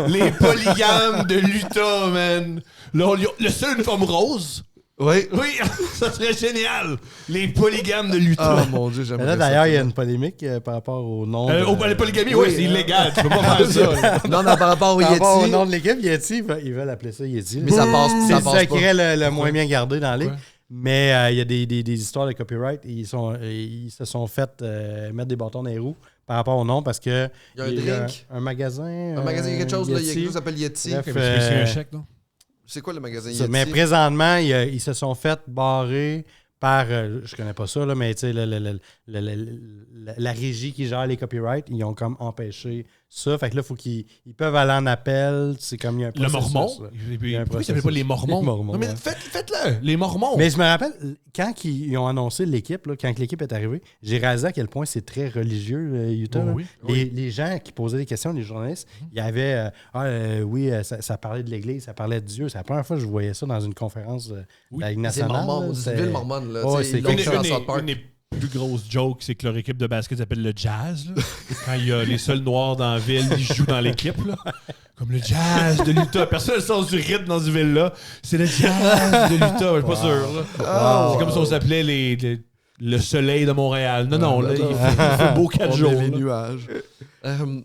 Les polygames de l'Utah, man. Là, le seul uniforme rose. Oui. Oui, ça serait génial. Les polygames de l'Utah. Oh mon Dieu, Mais j'aimerais là, ça. d'ailleurs, il y a une polémique par rapport au nom. La polygamie, oui, c'est illégal. Tu peux pas faire ça. là. Non, par rapport au Par rapport au Yeti. nom de l'équipe, Yeti, ils veulent appeler ça Yeti. Mais ça passe, C'est ça le passe secret pas. le moins bien gardé dans la ligue. Ouais. Mais il y a des histoires de copyright. Ils se sont fait mettre des bâtons dans les roues par rapport au nom parce que Il y a un drink. un magasin. Un magasin, il y a quelque chose, là, il y a quelque Yeti. chose qui s'appelle Yeti. Bref, Ok, mais c'est un chèque, non? C'est quoi le magasin Ça, Yeti? mais présentement, ils se sont fait barrer par, je connais pas ça, là, mais tu sais, la régie qui gère les copyrights, ils ont comme empêché ça. Fait que là, il faut qu'ils peuvent aller en appel. C'est comme il y a un Le processus, Mormon. là. Il Il y a un Pourquoi ils s'appellent pas les Mormons? Les Mormons, Non, mais ouais. faites-le. Les Mormons. Mais je me rappelle, quand ils ont annoncé l'équipe, là, quand l'équipe est arrivée, j'ai réalisé à quel point c'est très religieux, Utah. Oh, là. oui. Les gens qui posaient des questions, les journalistes, il y avait ça parlait de l'Église, ça parlait de Dieu. C'est la première fois que je voyais ça dans une conférence de la Ligue C'est nationale. mormon, là. c'est une ville mormone. Là. Ouais, Tu sais, c'est ils l'ont quelque fait chose. dans South Park. Une des plus grosses jokes, c'est que leur équipe de basket s'appelle le Jazz. Là. Quand il y a les seuls noirs dans la ville, ils jouent dans l'équipe. Là. Comme le Jazz de l'Utah. Personne ne sens du rythme dans cette ville-là. C'est le Jazz de l'Utah, je suis pas sûr. Là. C'est comme si on s'appelait le soleil de Montréal. Non, là, il fait beau 4 On jours. est les là. nuages.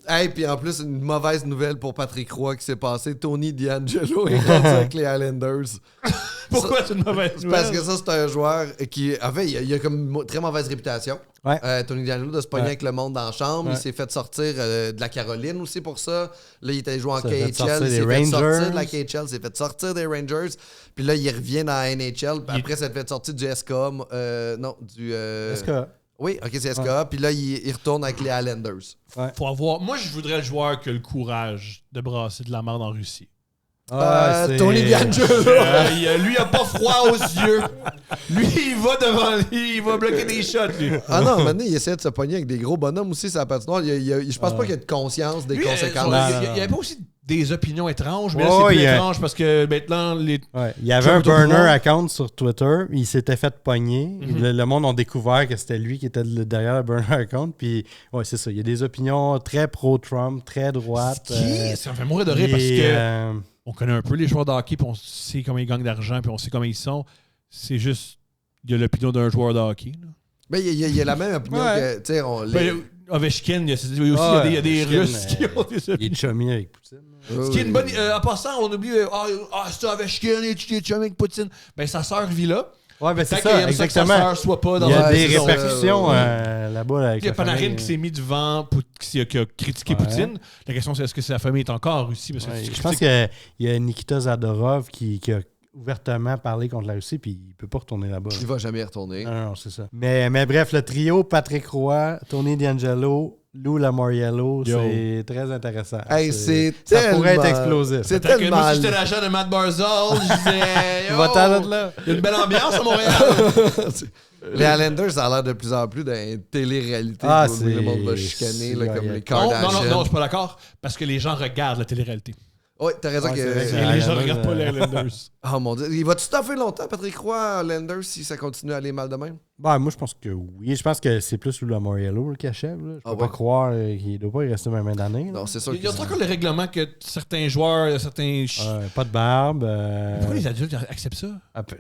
Hey, puis en plus, une mauvaise nouvelle pour Patrick Roy qui s'est passé. Tony D'Angelo est rendu avec les Islanders. Pourquoi c'est une mauvaise nouvelle? Parce que ça, c'est un joueur qui... En fait, il a comme une très mauvaise réputation. Ouais. Tony D'Angelo de se pogner Ouais. avec le monde dans la chambre. Ouais. Il s'est fait sortir de la Caroline aussi pour ça. Là, il était joué en Ça fait KHL. sortir Il des s'est fait sortir Rangers. de la KHL. Il s'est fait sortir des Rangers. Puis là, il revient dans la NHL. Puis après, ça s'est fait sortir du SKA. Non, du... Est-ce que. Oui, OK, c'est SKA. Puis là, il retourne avec les Islanders. Faut avoir... Moi, je voudrais le joueur qui a le courage de brasser de la merde en Russie. Tony D'Angelo. Lui, il a pas froid aux yeux. Lui, il va devant lui, il va bloquer des shots, lui. Ah non, maintenant, il essaie de se pogner avec des gros bonhommes aussi, ça patinoire. Je pense pas qu'il y a de conscience des Lui, conséquences. il y avait pas aussi des opinions étranges, mais là, Ouais, c'est plus il y a- étrange parce que maintenant, Ouais. Il y avait un Trump au burner pouvoir. account sur Twitter. Il s'était fait pogner. Mhm. Le monde a découvert que c'était lui qui était derrière le burner account. Puis, ouais, c'est ça. Il y a des opinions très pro-Trump, très droites. ça me fait mourir de rire parce que que. on connaît un peu les joueurs de hockey, puis on sait comment ils gagnent d'argent, puis on sait comment ils sont. C'est juste, il y a l'opinion d'un joueur de hockey. Là. Mais il y a la même opinion Ouais. que, tu sais, on... Ben, Ovechkin, il y a aussi il y a des Ovechkin, Russes qui ont des Il est opinions. chummy avec Poutine. Ce qui est une bonne. En passant, on oublie. C'est Ovechkin, il est chum avec Poutine. Ben, sa sœur vit là. Ouais, ben c'est Peut-être qu'il ça, aime ça que sa exactement. sœur soit pas dans Il y a Ouais, des c'est ça, répercussions ouais. là-bas. Avec Il y a la Panarin famille. qui s'est mis devant, qui a critiqué Ouais. Poutine. La question, c'est est-ce que sa famille est encore en Russie? Parce que Ouais, si tu je pense critiques- qu'il y a Nikita Zadorov qui a ouvertement parlé contre la Russie, puis il peut pas retourner là-bas. Il va jamais y retourner. Non, c'est ça. Mais bref, le trio, Patrick Roy, Tony D'Angelo, Lou Lamoriello, Yo. c'est très intéressant. Hey, Ça pourrait être tellement- explosif. C'est Fait que tellement... moi, si j'étais l'agent de Matt Barzal, je disais. Va-t'en là. Il y a une belle ambiance à Montréal. Les Islanders, ça a l'air de plus en plus dans une télé-réalité. Ah, où c'est- le monde va chicaner, là, c'est- comme ouais, les Non, Kardashians. je suis pas d'accord. Parce que les gens regardent la télé-réalité. Ouais, t'as raison Ouais, que... c'est vrai que Et les gens Islanders, regardent pas les Islanders. Oh mon Dieu. Il va-tu staffer longtemps, Patrick Roy, Islanders, si ça continue à aller mal de même? Ben, moi, je pense que oui. Je pense que c'est plus Lou Lamoriello qui achève. Là. Je peux Ah pas ouais? croire qu'il ne doit pas y rester même d'année. Non, c'est sûr Il y a que... encore le règlement que certains joueurs, certains. Pas de barbe. Pourquoi les adultes acceptent ça?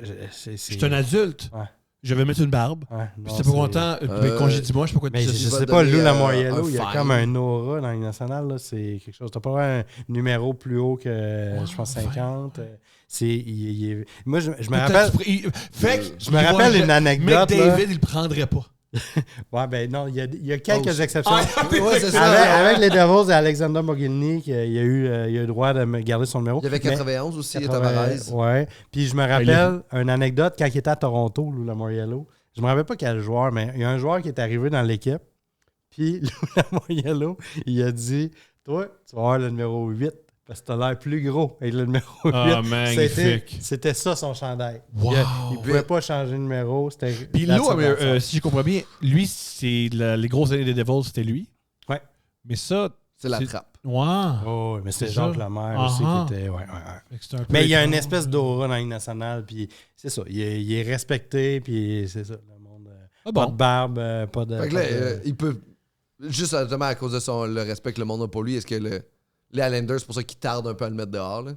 Je Je suis un adulte. Ouais. Je vais mettre une barbe. Ouais, Puis non, c'est pas content. Congédie-moi, je sais pas quoi te Mais dire. je va sais pas, donner, Lou Lamoriello, un il y a fine. comme un aura dans les nationales. Là, c'est quelque chose. T'as pas un numéro plus haut que, je pense, 50. Moi, je me rappelle. Je me rappelle une anecdote. là. McDavid, il le prendrait pas. Ouais, ben non, il y a quelques exceptions. Ouais, c'est ça. Avec les Devils et Alexander Mogilny, il a eu le droit de garder son numéro. Il y avait Mais- 91 aussi, 80, Tavares. ouais. Puis je me rappelle une anecdote quand il était à Toronto, Lou Lamoriello. Je me rappelle pas quel joueur, mais il y a un joueur qui est arrivé dans l'équipe. Puis Lou Lamoriello, il a dit toi, tu vas avoir le numéro 8 parce que tu as l'air plus gros avec le numéro 8. Ah, magnifique. C'était ça son chandail. Wow. Il pouvait pas changer de numéro. C'était Puis Lou, si je comprends bien, lui, c'est les grosses années des Devils, c'était lui. Ouais. Mais ça. C'est la trappe. Wow. Oh, mais c'est C'est Jacques ça. Lemaire aussi Ah-ha. qui était. Ouais. Fait que c'est un peu Mais il y a une étrange. espèce d'aura dans la Ligue nationale, puis c'est ça. Il est respecté, puis c'est ça. Le monde. Ah Pas bon. de barbe, pas de. Fait que là, pas de- il peut... Juste justement à cause de le respect que le monde a pour lui, est-ce que les Islanders, c'est pour ça qu'ils tardent un peu à le mettre dehors, là?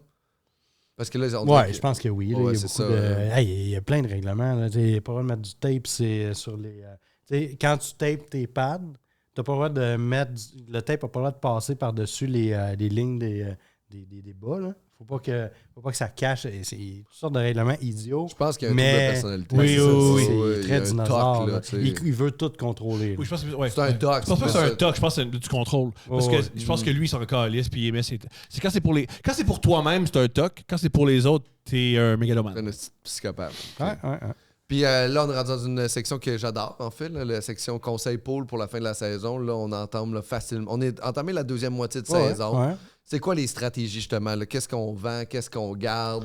Parce que là, on dirait Ouais, que- je pense que oui. Là, Ouais, il y a c'est beaucoup ça, de. Hey, il y a plein de règlements. Là. Il n'y a pas le droit de mettre du tape c'est sur les. Tu sais, quand tu tapes tes pads, tu n'as pas le droit de mettre. Le tape n'a pas le droit de passer par-dessus les lignes des bas. Là. Faut pas que ça cache. C'est toutes sortes de règlements idiots. Je pense qu'il y a un Mais- trouble de personnalité. Oui, C'est ça, oui, c'est- C'est il y a très un dinosaure. toc, là. là, tu sais. Il veut tout contrôler. Oui, je pense que ouais, C'est un toc, Je pense pas que c'est c'est un ça. toc, je pense que c'est du contrôle. Parce que ouais. je pense que lui, il s'en calisse puis il aimait ses. C'est quand c'est pour toi-même, c'est un toc. Quand c'est pour les autres, t'es un C'est mégalomane. un psychopathe. Ouais. Puis là, on est rendu dans une section que j'adore, en fait, là, la section conseil pool pour la fin de la saison. Là, on entame là, facilement. On est entamé la deuxième moitié de saison. Ouais. C'est quoi les stratégies, justement? Là? Qu'est-ce qu'on vend? Qu'est-ce qu'on garde?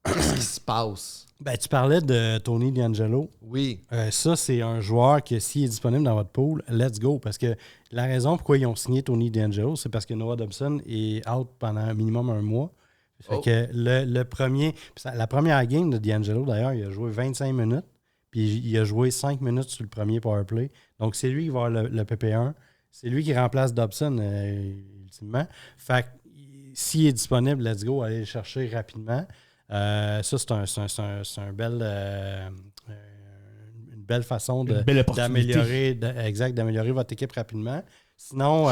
Qu'est-ce qui se passe? Ben, tu parlais de Tony DeAngelo. Oui. Ça, c'est un joueur que s'il est disponible dans votre pool, let's go. Parce que la raison pourquoi ils ont signé Tony DeAngelo, c'est parce que Noah Dobson est out pendant un minimum un mois. Fait Oh. que la première game de DeAngelo, d'ailleurs, il a joué 25 minutes. Puis il a joué 5 minutes sur le premier powerplay. Donc, c'est lui qui va avoir le PP1. C'est lui qui remplace Dobson, ultimement. Fait que s'il est disponible, let's go, allez le chercher rapidement. Ça, c'est un une belle façon Une belle opportunité. d'améliorer votre équipe rapidement. Sinon,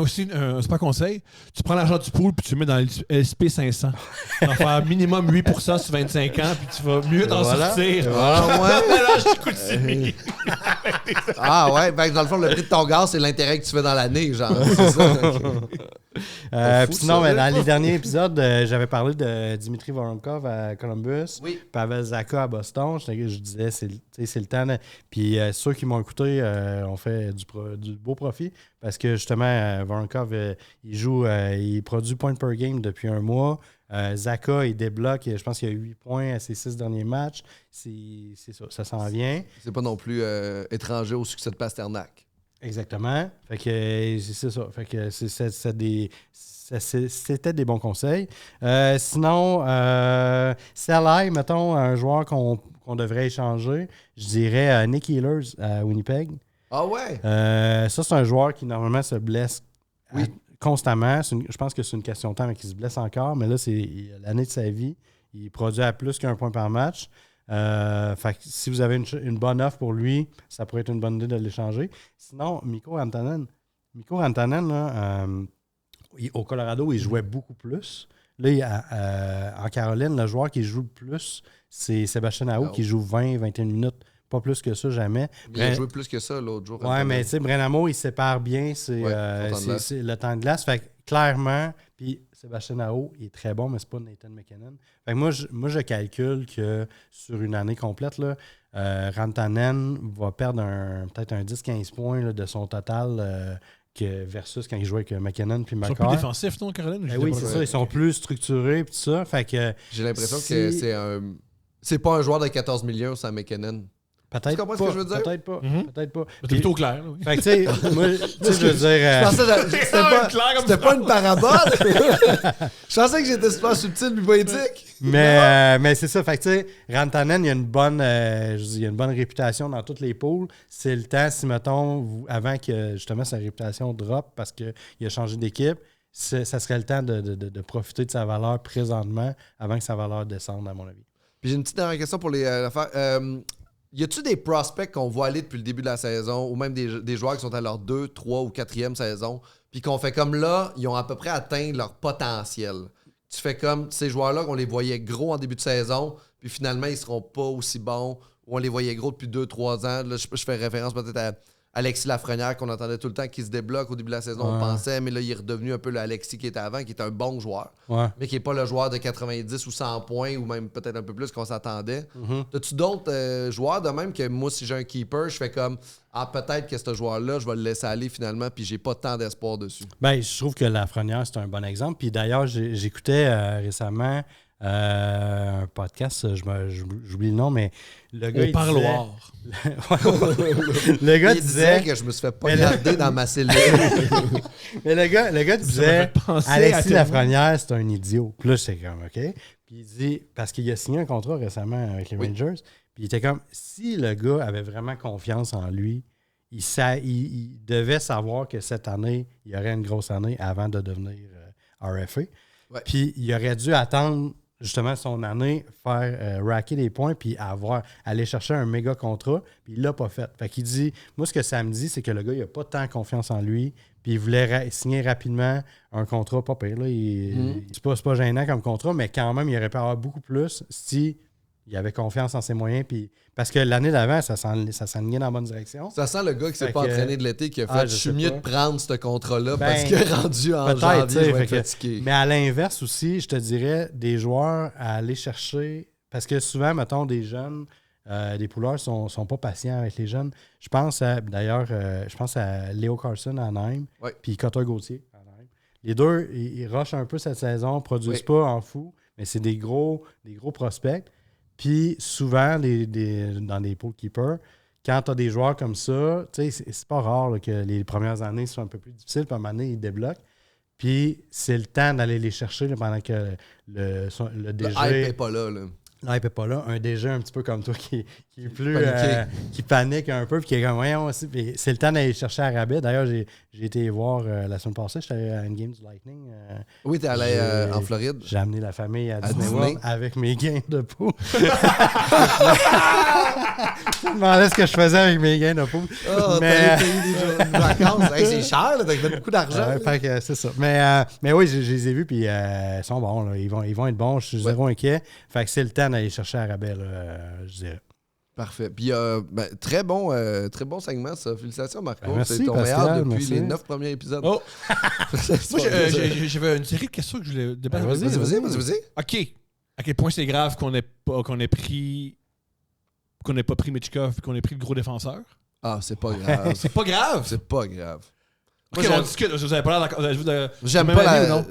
Aussi, un super conseil, tu prends l'argent du pool puis tu le mets dans le SP500. Tu vas faire minimum 8% sur 25 ans puis tu vas mieux t'en Voilà. sortir. Ah ouais? Là, je t'écoute, Sylvie. Ah ouais? Ben, dans le fond, le prix de ton gaz, c'est l'intérêt que tu fais dans l'année, genre. C'est ça? Pas fou, puis sinon, ça, ben, là. dans les derniers épisodes, j'avais parlé de Dimitri Voronkov à Columbus, Oui. Pavel Zacha à Boston. Je disais, c'est le temps. Puis ceux qui m'ont écouté ont fait du beau profit parce que justement, Voronkov, il produit point per game depuis un mois. Zacha, il débloque, je pense qu'il y a 8 points à ses 6 derniers matchs. C'est ça s'en vient. C'est pas non plus étranger au succès de Pasternak. Exactement. Fait que c'est ça. Fait que c'était des bons conseils. Sinon, Salai, mettons, un joueur qu'on devrait échanger, je dirais Nick Ehlers à Winnipeg. Ah ouais? Ça, c'est un joueur qui normalement se blesse Oui. constamment. Je pense que c'est une question de temps, mais qu'il se blesse encore. Mais là, c'est l'année de sa vie. Il produit à plus qu'un point par match. Fait que si vous avez une bonne offre pour lui, ça pourrait être une bonne idée de l'échanger. Sinon, Mikko Rantanen. Là, au Colorado, il jouait beaucoup plus. Là, en Caroline, le joueur qui joue le plus, c'est Sébastien Aho, qui joue 20-21 minutes Pas plus que ça, jamais. Il a joué plus que ça l'autre jour. Ouais, mais tu sais, Brenamo, il sépare bien c'est le temps de glace. Fait que clairement, puis Sébastien Aho, il est très bon, mais c'est pas Nathan McKinnon. Fait que moi, je calcule que sur une année complète, là, Rantanen va perdre peut-être un 10-15 points là, de son total versus quand il jouait avec McKinnon puis McCarr. Ils sont plus défensifs, non, Caroline? Oui, c'est ça. Ils sont plus structurés et tout ça. Fait que j'ai l'impression que c'est pas un joueur de 14 millions, ça McKinnon. Peut-être tu comprends ce que je veux dire? Peut-être pas. Peut-être pas. C'est plutôt clair. Là, oui. Fait que, tu sais, moi, je veux dire. C'était pas une parabole. Je pensais que j'étais super subtil et poétique. Mais c'est ça. Fait que, tu sais, Rantanen, il y a une bonne réputation dans toutes les poules. C'est le temps, si, mettons, avant que, justement, sa réputation drop parce qu'il a changé d'équipe, ça serait le temps de profiter de sa valeur présentement avant que sa valeur descende, à mon avis. Puis j'ai une petite dernière question pour les affaires. Y a-tu des prospects qu'on voit aller depuis le début de la saison, ou même des joueurs qui sont à leur 2, 3 ou 4e saison, puis qu'on fait comme là, ils ont à peu près atteint leur potentiel? Tu fais comme ces joueurs-là qu'on les voyait gros en début de saison, puis finalement, ils seront pas aussi bons, ou on les voyait gros depuis 2-3 ans. Là, je fais référence peut-être à Alexis Lafrenière, qu'on entendait tout le temps, qui se débloque au début de la saison, on pensait, mais là, il est redevenu un peu le Alexis qui était avant, qui était un bon joueur, mais qui n'est pas le joueur de 90 ou 100 points, ou même peut-être un peu plus qu'on s'attendait. As-tu d'autres joueurs de même que moi, si j'ai un keeper, je fais comme, peut-être que ce joueur-là, je vais le laisser aller finalement, puis j'ai pas tant d'espoir dessus. Ben, je trouve que Lafrenière, c'est un bon exemple. Puis d'ailleurs, j'écoutais récemment un podcast, j'oublie le nom, mais le gars, Au parloir. Le gars disait que je me suis fait pas garder dans ma cellule. Mais le gars disait Alexis Lafrenière, c'est un idiot. Puis là, c'est comme, OK. Puis il dit, parce qu'il a signé un contrat récemment avec les Rangers, puis il était comme, si le gars avait vraiment confiance en lui, il devait savoir que cette année, il y aurait une grosse année avant de devenir RFA. Ouais. Puis il aurait dû attendre justement son année, faire racker des points, puis aller chercher un méga contrat, puis il l'a pas fait. Fait qu'il dit, moi, ce que ça me dit, c'est que le gars, il a pas tant confiance en lui, puis il voulait signer rapidement un contrat, pas pire, là. C'est pas gênant comme contrat, mais quand même, il aurait pu avoir beaucoup plus si il avait confiance en ses moyens, puis parce que l'année d'avant, ça s'enlignait dans la bonne direction. Ça sent le gars qui s'est pas entraîné de l'été, qui a fait « je suis mieux de prendre ce contrat-là parce qu'il est rendu en janvier, je vais être fatigué. » Mais à l'inverse aussi, je te dirais, des joueurs à aller chercher, parce que souvent, mettons, des jeunes, des pouleurs sont pas patients avec les jeunes. Je pense à Léo Carlson à Anaheim, puis Cotter Gauthier à Anaheim. Les deux, ils rushent un peu cette saison, produisent pas en fou, mais c'est des gros prospects. Puis souvent, dans des pool keepers, quand tu as des joueurs comme ça, c'est pas rare là, que les premières années soient un peu plus difficiles, puis à un moment donné, ils débloquent. Puis c'est le temps d'aller les chercher là, pendant que le DG... Le hype n'est pas là. Le hype n'est pas là. Un DG un petit peu comme toi qui est plus... qui panique un peu, puis qui est comme, voyons aussi. Puis c'est le temps d'aller chercher à rabais. D'ailleurs, j'ai été voir la semaine passée, j'étais allé à une game du Lightning. Oui, t'es allé en Floride. J'ai amené la famille à Disney World avec mes gains de poule. Je me demandais ce que je faisais avec mes gains de poule. Oh, t'allais payer des vacances. Hey, c'est cher, là, t'as donné beaucoup d'argent. C'est ça. Mais oui, je les ai vus, puis ils sont bons. Là. Ils vont être bons. Je suis zéro inquiet. Fait que c'est le temps d'aller chercher à rabais, là, je dirais. Parfait. Puis, très bon segment, ça. Félicitations, Marco. Merci, c'est ton Pascal, meilleur depuis les 9 premiers épisodes. Oh! Moi, j'avais une série de questions que je voulais débattre. Vas-y. OK. À quel point c'est grave qu'on ait pas pris Michkov et qu'on ait pris le gros défenseur? Ah, c'est pas grave. C'est pas grave? C'est pas grave. OK, on discute. Vous avez pas l'air d'accord.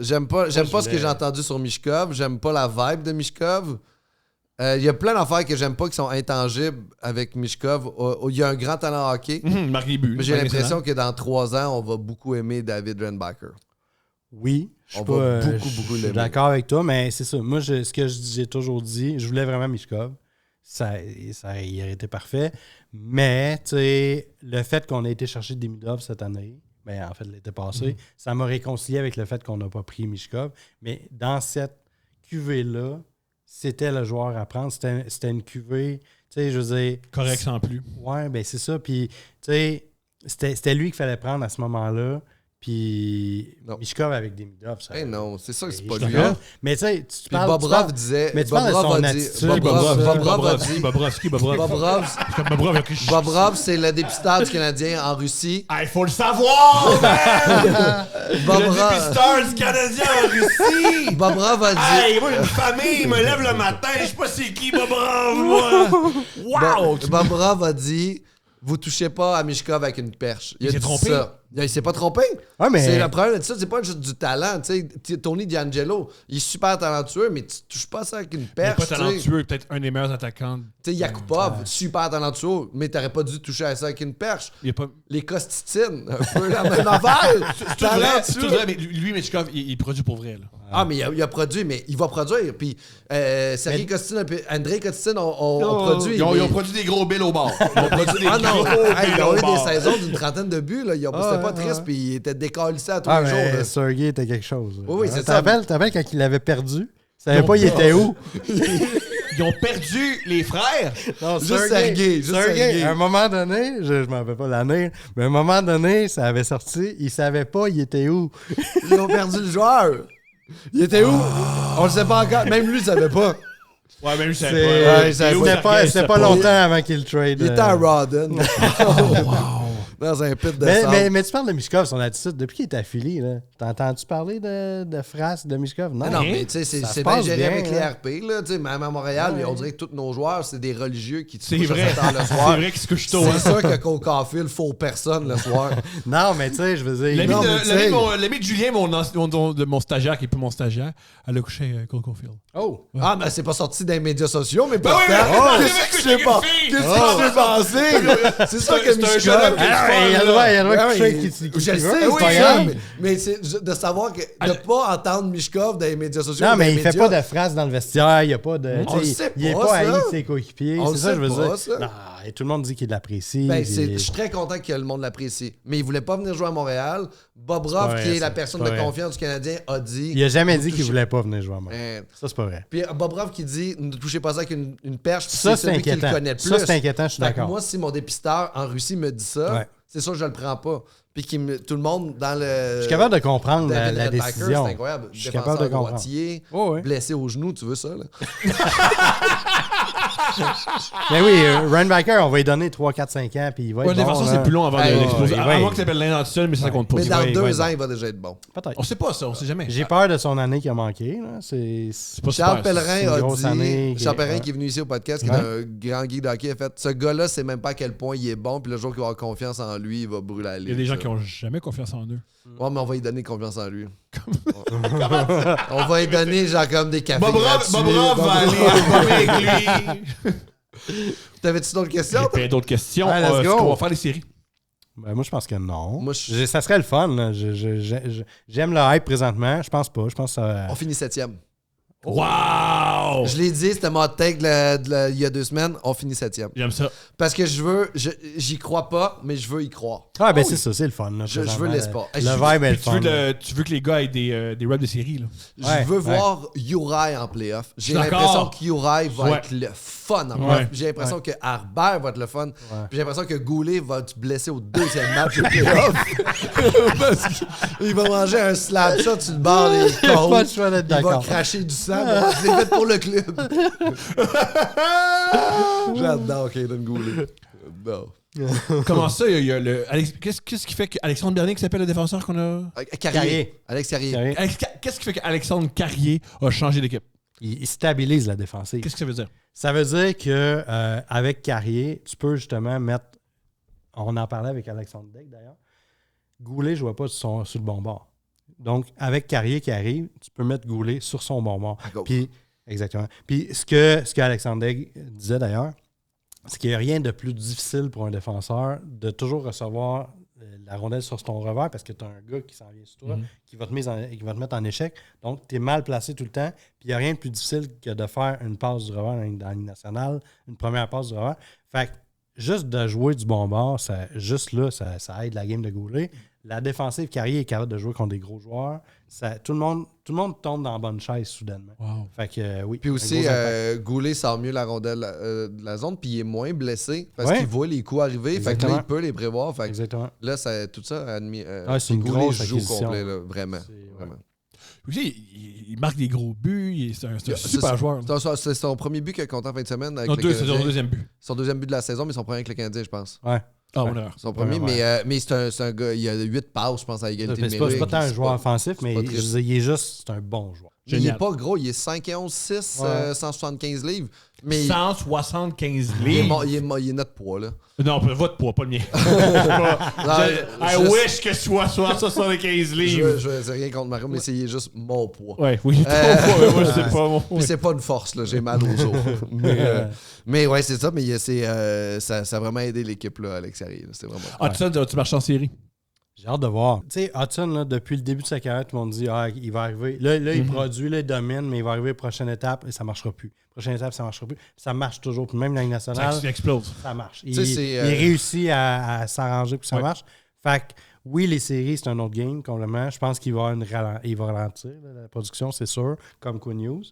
J'aime pas ce que j'ai entendu sur Michkov. J'aime pas la vibe de Michkov. Il y a plein d'affaires que j'aime pas qui sont intangibles avec Michkov. Il y a un grand talent hockey. Marque des buts. Mais j'ai l'impression que dans 3 ans, on va beaucoup aimer David Renbacker. Oui, je suis d'accord avec toi, mais c'est ça. Moi, ce que j'ai toujours dit, je voulais vraiment Michkov. Ça il aurait été parfait. Mais, tu sais, le fait qu'on ait été chercher Demidov cette année, ben, en fait, l'été passé, ça m'a réconcilié avec le fait qu'on n'a pas pris Michkov. Mais dans cette cuvée-là, c'était le joueur à prendre. C'était une cuvée, tu sais, je veux dire... Correct sans plus. Ouais, ben c'est ça. Puis, tu sais, c'était lui qu'il fallait prendre à ce moment-là. puis Non. Mishkov avec Demidov. Ça, Non, c'est ça que c'est je pas suis lui. d'accord. Mais tu sais, tu Puis parles... Bobrov disait... mais tu parles de son Bobrov a dit... attitude. Bobrov a dit... Bobrov. Bobrov, c'est le dépisteur du Canadien en Russie. Il faut le savoir, man! Le Bobrov, dépisteur du Canadien en Russie! Bobrov a dit... Hey, moi, une famille me lève le matin, je sais pas c'est qui Bobrov, moi! Wow! Bobrov a dit... Vous touchez pas à Mishkov avec une perche. Il a s'est dit trompé? ça. Il s'est pas trompé. Ah, mais... C'est le problème de ça, c'est pas juste du talent. Tu sais, Tony D'Angelo, il est super talentueux, mais tu touches pas ça avec une Il est perche. pas talentueux, peut-être un des meilleurs attaquants. Tu sais, Yakupov, super talentueux, mais t'aurais pas dû toucher à ça avec une perche. Il est pas... Les Costitines, un peu la même affaire. C'est tout vrai, mais lui, Mishkov, il produit pour vrai, là. Ah, mais il a produit, mais il va produire. Puis Sergei Kostitine et Andrei Kostitine ont produit. Ils ont produit des gros billes au bord. Ils ont produit des Ah non, gros hey, billes ils ont au eu des bord. saisons d'une trentaine de buts. Là. C'était pas triste, puis il était décalissé à tous les jours. mais Là. Sergei était quelque chose. Oui, c'est Tu te ça. rappelles quand il l'avait perdu? Tu savais pas il était où? Ils ont perdu les frères. Non, Juste Sergei. À un moment donné, je m'en rappelle pas l'année, mais à un moment donné, ça avait sorti, il savait pas il était où. Ils ont perdu le joueur. Il était où? On le sait pas encore. Même lui, il savait pas. Ouais, mais lui, c'est Ouais, il savait C'était pas longtemps avant qu'il le trade. Il était à Rodden. Dans un pit de sable. Mais tu parles de Mishkov, son attitude. Depuis qu'il est affilié, là, t'as entendu parler de phrases de Mishkov? Non, Non, mais tu sais, Ça se c'est bien passe géré bien, avec les hein. RP. Là, tu sais, même à Montréal, on dirait que tous nos joueurs, c'est des religieux qui C'est touchent à vrai. 7 heures le C'est soir. vrai qu'il se couche tôt. C'est sûr que Cole Caulfield faut personne le soir. Non, mais tu sais, je veux dire... L'ami Non, mais tu sais- l'ami de Julien, mon stagiaire, qui est plus mon stagiaire, elle a couché Cole Caulfield. Oh! Ah, mais c'est pas sorti des médias sociaux, mais Ben pourtant, oui, mais qu'est-ce que c'est tu sais une pas? fille. Qu'est-ce que tu sais penser? C'est ça que c'est un Mishkov... jeune homme qui- Il a le droit Ah de oui, coucher qui je le veut. sais, C'est c'est pas ça, grave. mais c'est de savoir que de pas entendre Mishkov dans les médias sociaux. Non, ou mais dans il les fait médias, pas de phrases dans le vestiaire, il y a pas de... On le tu sais, sait il est pas, pas haï ça. de ses coéquipiers, On c'est le ça sait je veux pas, dire. ça. Non, et tout le monde dit qu'il l'apprécie. Ben, puis- je suis très content que le monde l'apprécie. Mais il voulait pas venir jouer à Montréal. Bobrov, C'est pas vrai, qui est la ça. personne C'est de pas vrai. confiance du Canadien, a dit... Il a jamais Vous dit qu'il touchez- voulait pas venir jouer à moi. Hein. Ça, c'est pas vrai. Puis Bobrov qui dit ne touchez pas ça avec une perche, puis Ça, c'est c'est celui qui le inquiétant. connaît le plus. Ça, c'est inquiétant, je suis Fait que d'accord. moi, si mon dépisteur en Russie me dit ça, Ouais. c'est sûr que je le prends pas. Puis tout le monde dans le. Je suis capable de comprendre David la Redbacker, décision. c'est incroyable. Je suis Défenseur capable de comprendre. droitier, Oh, ouais. blessé au genou, tu veux ça, là? Mais oui, Reinbacker, on va lui donner 3, 4, 5 ans, puis il va Ouais, être de toute bon. façon, là. c'est plus long avant Hey, d'exploser. ouais, À ouais. moins que tu t'appelles Lane Hudson, mais ça compte pas. Mais dans va- 2 ouais, ans, bon. il va déjà être bon. Peut-être. On sait pas ça, on sait jamais. J'ai peur de son année qui a manqué. Là. C'est pas Charles super, ça. c'est Pellerin une a grosse année dit, qui- Charles Pellerin ouais. qui est venu ici au podcast, qui est un grand geek de hockey, a fait ce gars-là, c'est même pas à quel point il est bon, puis le jour qu'il va avoir confiance en lui, il va brûler la ligue. Il y a des gens ça. qui ont jamais confiance en eux. Ouais, mais on va lui donner confiance en lui. On va lui donner genre comme des cafés Bob gratuits. Rob va aller albumer avec lui. T'avais-tu d'autres questions? J'ai plein d'autres questions. Ouais, let's Est-ce go. qu'on va faire les séries? Ben, moi, je pense que non. Moi, Ça serait le fun. Là. J'aime le hype présentement. Je pense pas. Je pense que ça... On finit 7e. Wow! Je l'ai dit, c'était mon take il y a 2 semaines. On finit 7e. J'aime ça. Parce que j'y crois pas, mais je veux y croire. Ah, ben c'est ça. C'est le fun. Là, Je veux présentement. l'espoir. Le Je- vibe est le Tu fun. veux que les gars aient des reps de série, là. Ouais, Je veux ouais. voir Uri en playoff. J'ai D'accord. l'impression que Uri va Ouais. être le fun en Ouais. playoff. J'ai l'impression que Harbert va être le fun. Puis j'ai l'impression que Goulet va être blessé au 2e match de playoff. Parce qu'il va manger un slap shot sur le bord des côtes. Pas le choix d'être Il va d'accord. cracher du sang. Je l'ai fait pour le club. J'adore Caden Goulet. Non. Comment ça, il y a le. Qu'est-ce qui fait qu'Alexandre Bernier, qui s'appelle le défenseur qu'on a. Carrier. Alex Carrier. Qu'est-ce qui fait qu'Alexandre Carrier a changé d'équipe? Il stabilise la défensive. Qu'est-ce que ça veut dire? Ça veut dire que avec Carrier, tu peux justement mettre. On en parlait avec Alexandre Daigle d'ailleurs. Goulet, je ne vois pas sur le bon bord. Donc, avec Carrier qui arrive, tu peux mettre Goulet sur son bon bord. À gauche. Puis, exactement. Puis, ce que Alexandre Daigle disait d'ailleurs, c'est qu'il n'y a rien de plus difficile pour un défenseur de toujours recevoir la rondelle sur ton revers parce que tu as un gars qui s'en vient sur toi, qui va te mettre en échec. Donc, tu es mal placé tout le temps. Puis, il n'y a rien de plus difficile que de faire une passe du revers dans la Ligue nationale, une première passe du revers. Fait que juste de jouer du bon bord, ça aide la game de Goulet. La défensive carrière est capable de jouer contre des gros joueurs. Tout le monde tombe dans la bonne chaise soudainement. Wow. Fait que oui. Puis aussi, Goulet sort mieux la rondelle de la zone, puis il est moins blessé parce qu'il voit les coups arriver. Fait que là, il peut les prévoir. Fait que exactement. là, tout ça, c'est une Goulet grosse joue acquisition. complet, là, vraiment. Vraiment. Aussi, il marque des gros buts. C'est un super joueur. C'est son premier but qu'il a compté en fin de semaine. Avec C'est son deuxième but. Son deuxième but de la saison, mais son premier avec le Canadien, je pense. Ouais. Ah, mon erreur. Son premier, mais c'est un gars, il a 8 passes, je pense, à égalité C'est numérique. pas tant un joueur offensif, mais il est juste un bon joueur. Mais il est pas gros, il est 5 et 11, 6, 175 livres. Mais 175 il livres. est notre poids, là. Non, votre poids, pas le mien. I wish que ce soit 175 livres. Je n'ai rien contre Mario, mais c'est juste mon poids. Ouais, oui, ton poids, moi, c'est pas mon poids. Puis c'est pas une force, là, j'ai mal aux os. mais ouais, c'est ça, mais ça a vraiment aidé l'équipe là, à l'extérieur. C'est vraiment. Hudson, tu marches en série. J'ai hâte de voir. Tu sais, Hudson, là, depuis le début de sa carrière, tout le monde dit il va arriver. Là il produit, là, il domine, mais il va arriver à la prochaine étape et ça ne marchera plus. Prochaine étape, ça ne marchera plus. Ça marche toujours. Puis même la Ligue nationale, Ça explose. ça marche. Il réussit réussit à s'arranger pour que ça marche. Fait que oui, les séries, c'est un autre game, complètement. Je pense qu'il va il va ralentir la production, c'est sûr, comme Quinn News.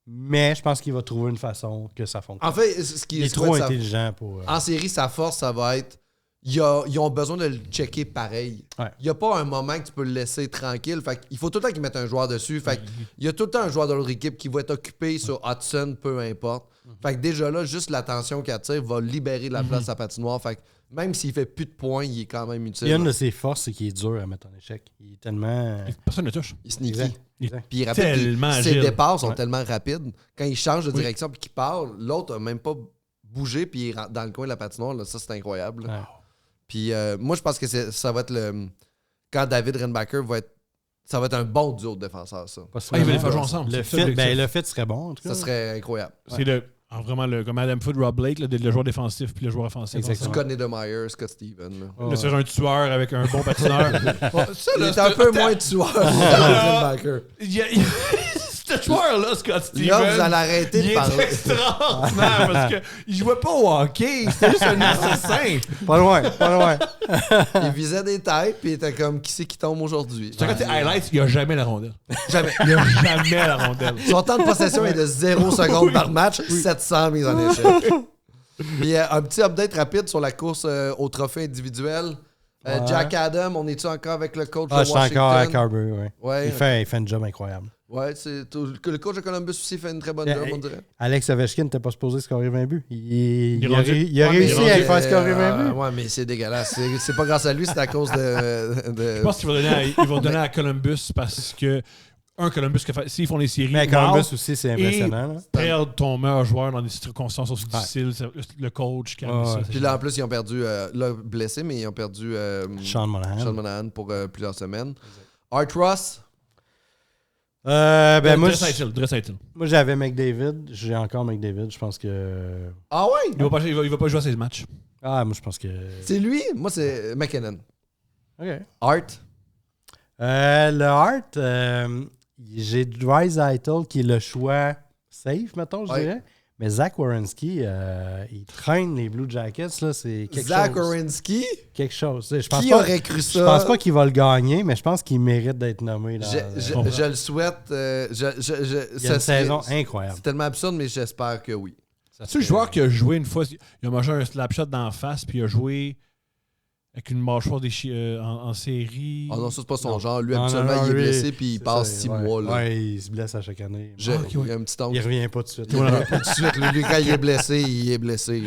Mais je pense qu'il va trouver une façon que ça fonctionne. En fait, ce qui il est trop intelligent pour. En série, sa force, ça va être. Ils ont besoin de le checker pareil. Ouais. Il n'y a pas un moment que tu peux le laisser tranquille. Fait il faut tout le temps qu'ils mettent un joueur dessus. Fait il y a tout le temps un joueur de l'autre équipe qui va être occupé sur Hudson, peu importe. Fait que déjà là, juste l'attention qu'il attire va libérer de la place à patinoire. Fait que même s'il fait plus de points, il est quand même utile. Il y a une de ses forces, c'est qu'il est dur à mettre en échec. Il est tellement. Personne ne le touche. Il est sneaky. Exact. Puis il est rapide. Tellement Ses agile. départs sont tellement rapides. Quand il change de direction puis qu'il part, l'autre n'a même pas bougé puis il est dans le coin de la patinoire. Là, ça, c'est incroyable. Ouais. Puis moi, je pense que ça va être le... Quand David Renbacker va être... Ça va être un bon duo de défenseurs, ça. Ils veulent les faire jouer ensemble. Le fit serait bon, en tout cas. Ça serait incroyable. C'est vraiment comme Adam Foote, Rob Blake, là, le joueur défensif puis le joueur offensif. Exactement. Tu connais de Meyer, Scott Steven. Là. Là, c'est un tueur avec un bon patineur. Il est un peu moins tueur que Renbacker. Ce joueur-là, Scott Stevens, là, vous allez arrêter de parler. Il est extraordinaire parce qu'il jouait pas au hockey. C'était juste un assassin. Pas loin. Il visait des têtes, puis il était comme, qui c'est qui tombe aujourd'hui? Tu regardes tes highlights, il n'y a jamais la rondelle. Jamais. Il n'y a jamais la rondelle. Son temps de possession est de 0 secondes par match, 700 mises en échec. Puis un petit update rapide sur la course au trophée individuel. Jack Adam, on est-tu encore avec le coach de Washington? Je suis encore avec Carberry, oui. Ouais. Il fait un job incroyable. Ouais, le coach de Columbus aussi fait une très bonne job, on dirait. Alex Ovechkin n'était pas supposé scorer 20 buts. Il a rendu- réussi à faire scorer 20 buts. Ouais, mais c'est dégueulasse. C'est pas grâce à lui, c'est à cause de... Je pense qu'ils vont donner à Columbus parce que Columbus, s'ils font les séries, Mais à Columbus aussi, c'est impressionnant. Perdre ton meilleur joueur dans des circonstances aussi difficiles, le coach qui a mis ça. Puis là, en plus, ils ont perdu, blessé, mais ils ont perdu Sean Monahan pour plusieurs semaines. Art Ross. Moi, j'avais McDavid. J'ai encore McDavid. Je pense que. Ah ouais? Il va pas jouer à 16 matchs. Ah, moi, je pense que. C'est lui? Moi, c'est McKinnon. OK. Art? Le Art, j'ai Draisaitl qui est le choix safe, mettons, je dirais. Mais Zach Werenski, il traîne les Blue Jackets, là, c'est quelque chose. Zach Werenski? Quelque chose. Qui aurait cru ça? Je pense pas qu'il va le gagner, mais je pense qu'il mérite d'être nommé. Je le souhaite. Il y a une saison incroyable. C'est tellement absurde, mais j'espère que oui. C'est le joueur qui a joué une fois, il a mangé un slap shot dans la face, puis il a joué avec une mâchoire en série. Ah non, ça, c'est pas son genre. Lui, habituellement, il est blessé, puis il passe 6 mois. Là. Ouais, il se blesse à chaque année. Il y a un petit oncle. Il revient pas tout de suite. Il revient pas tout de suite. Lui, quand il est blessé, il est blessé.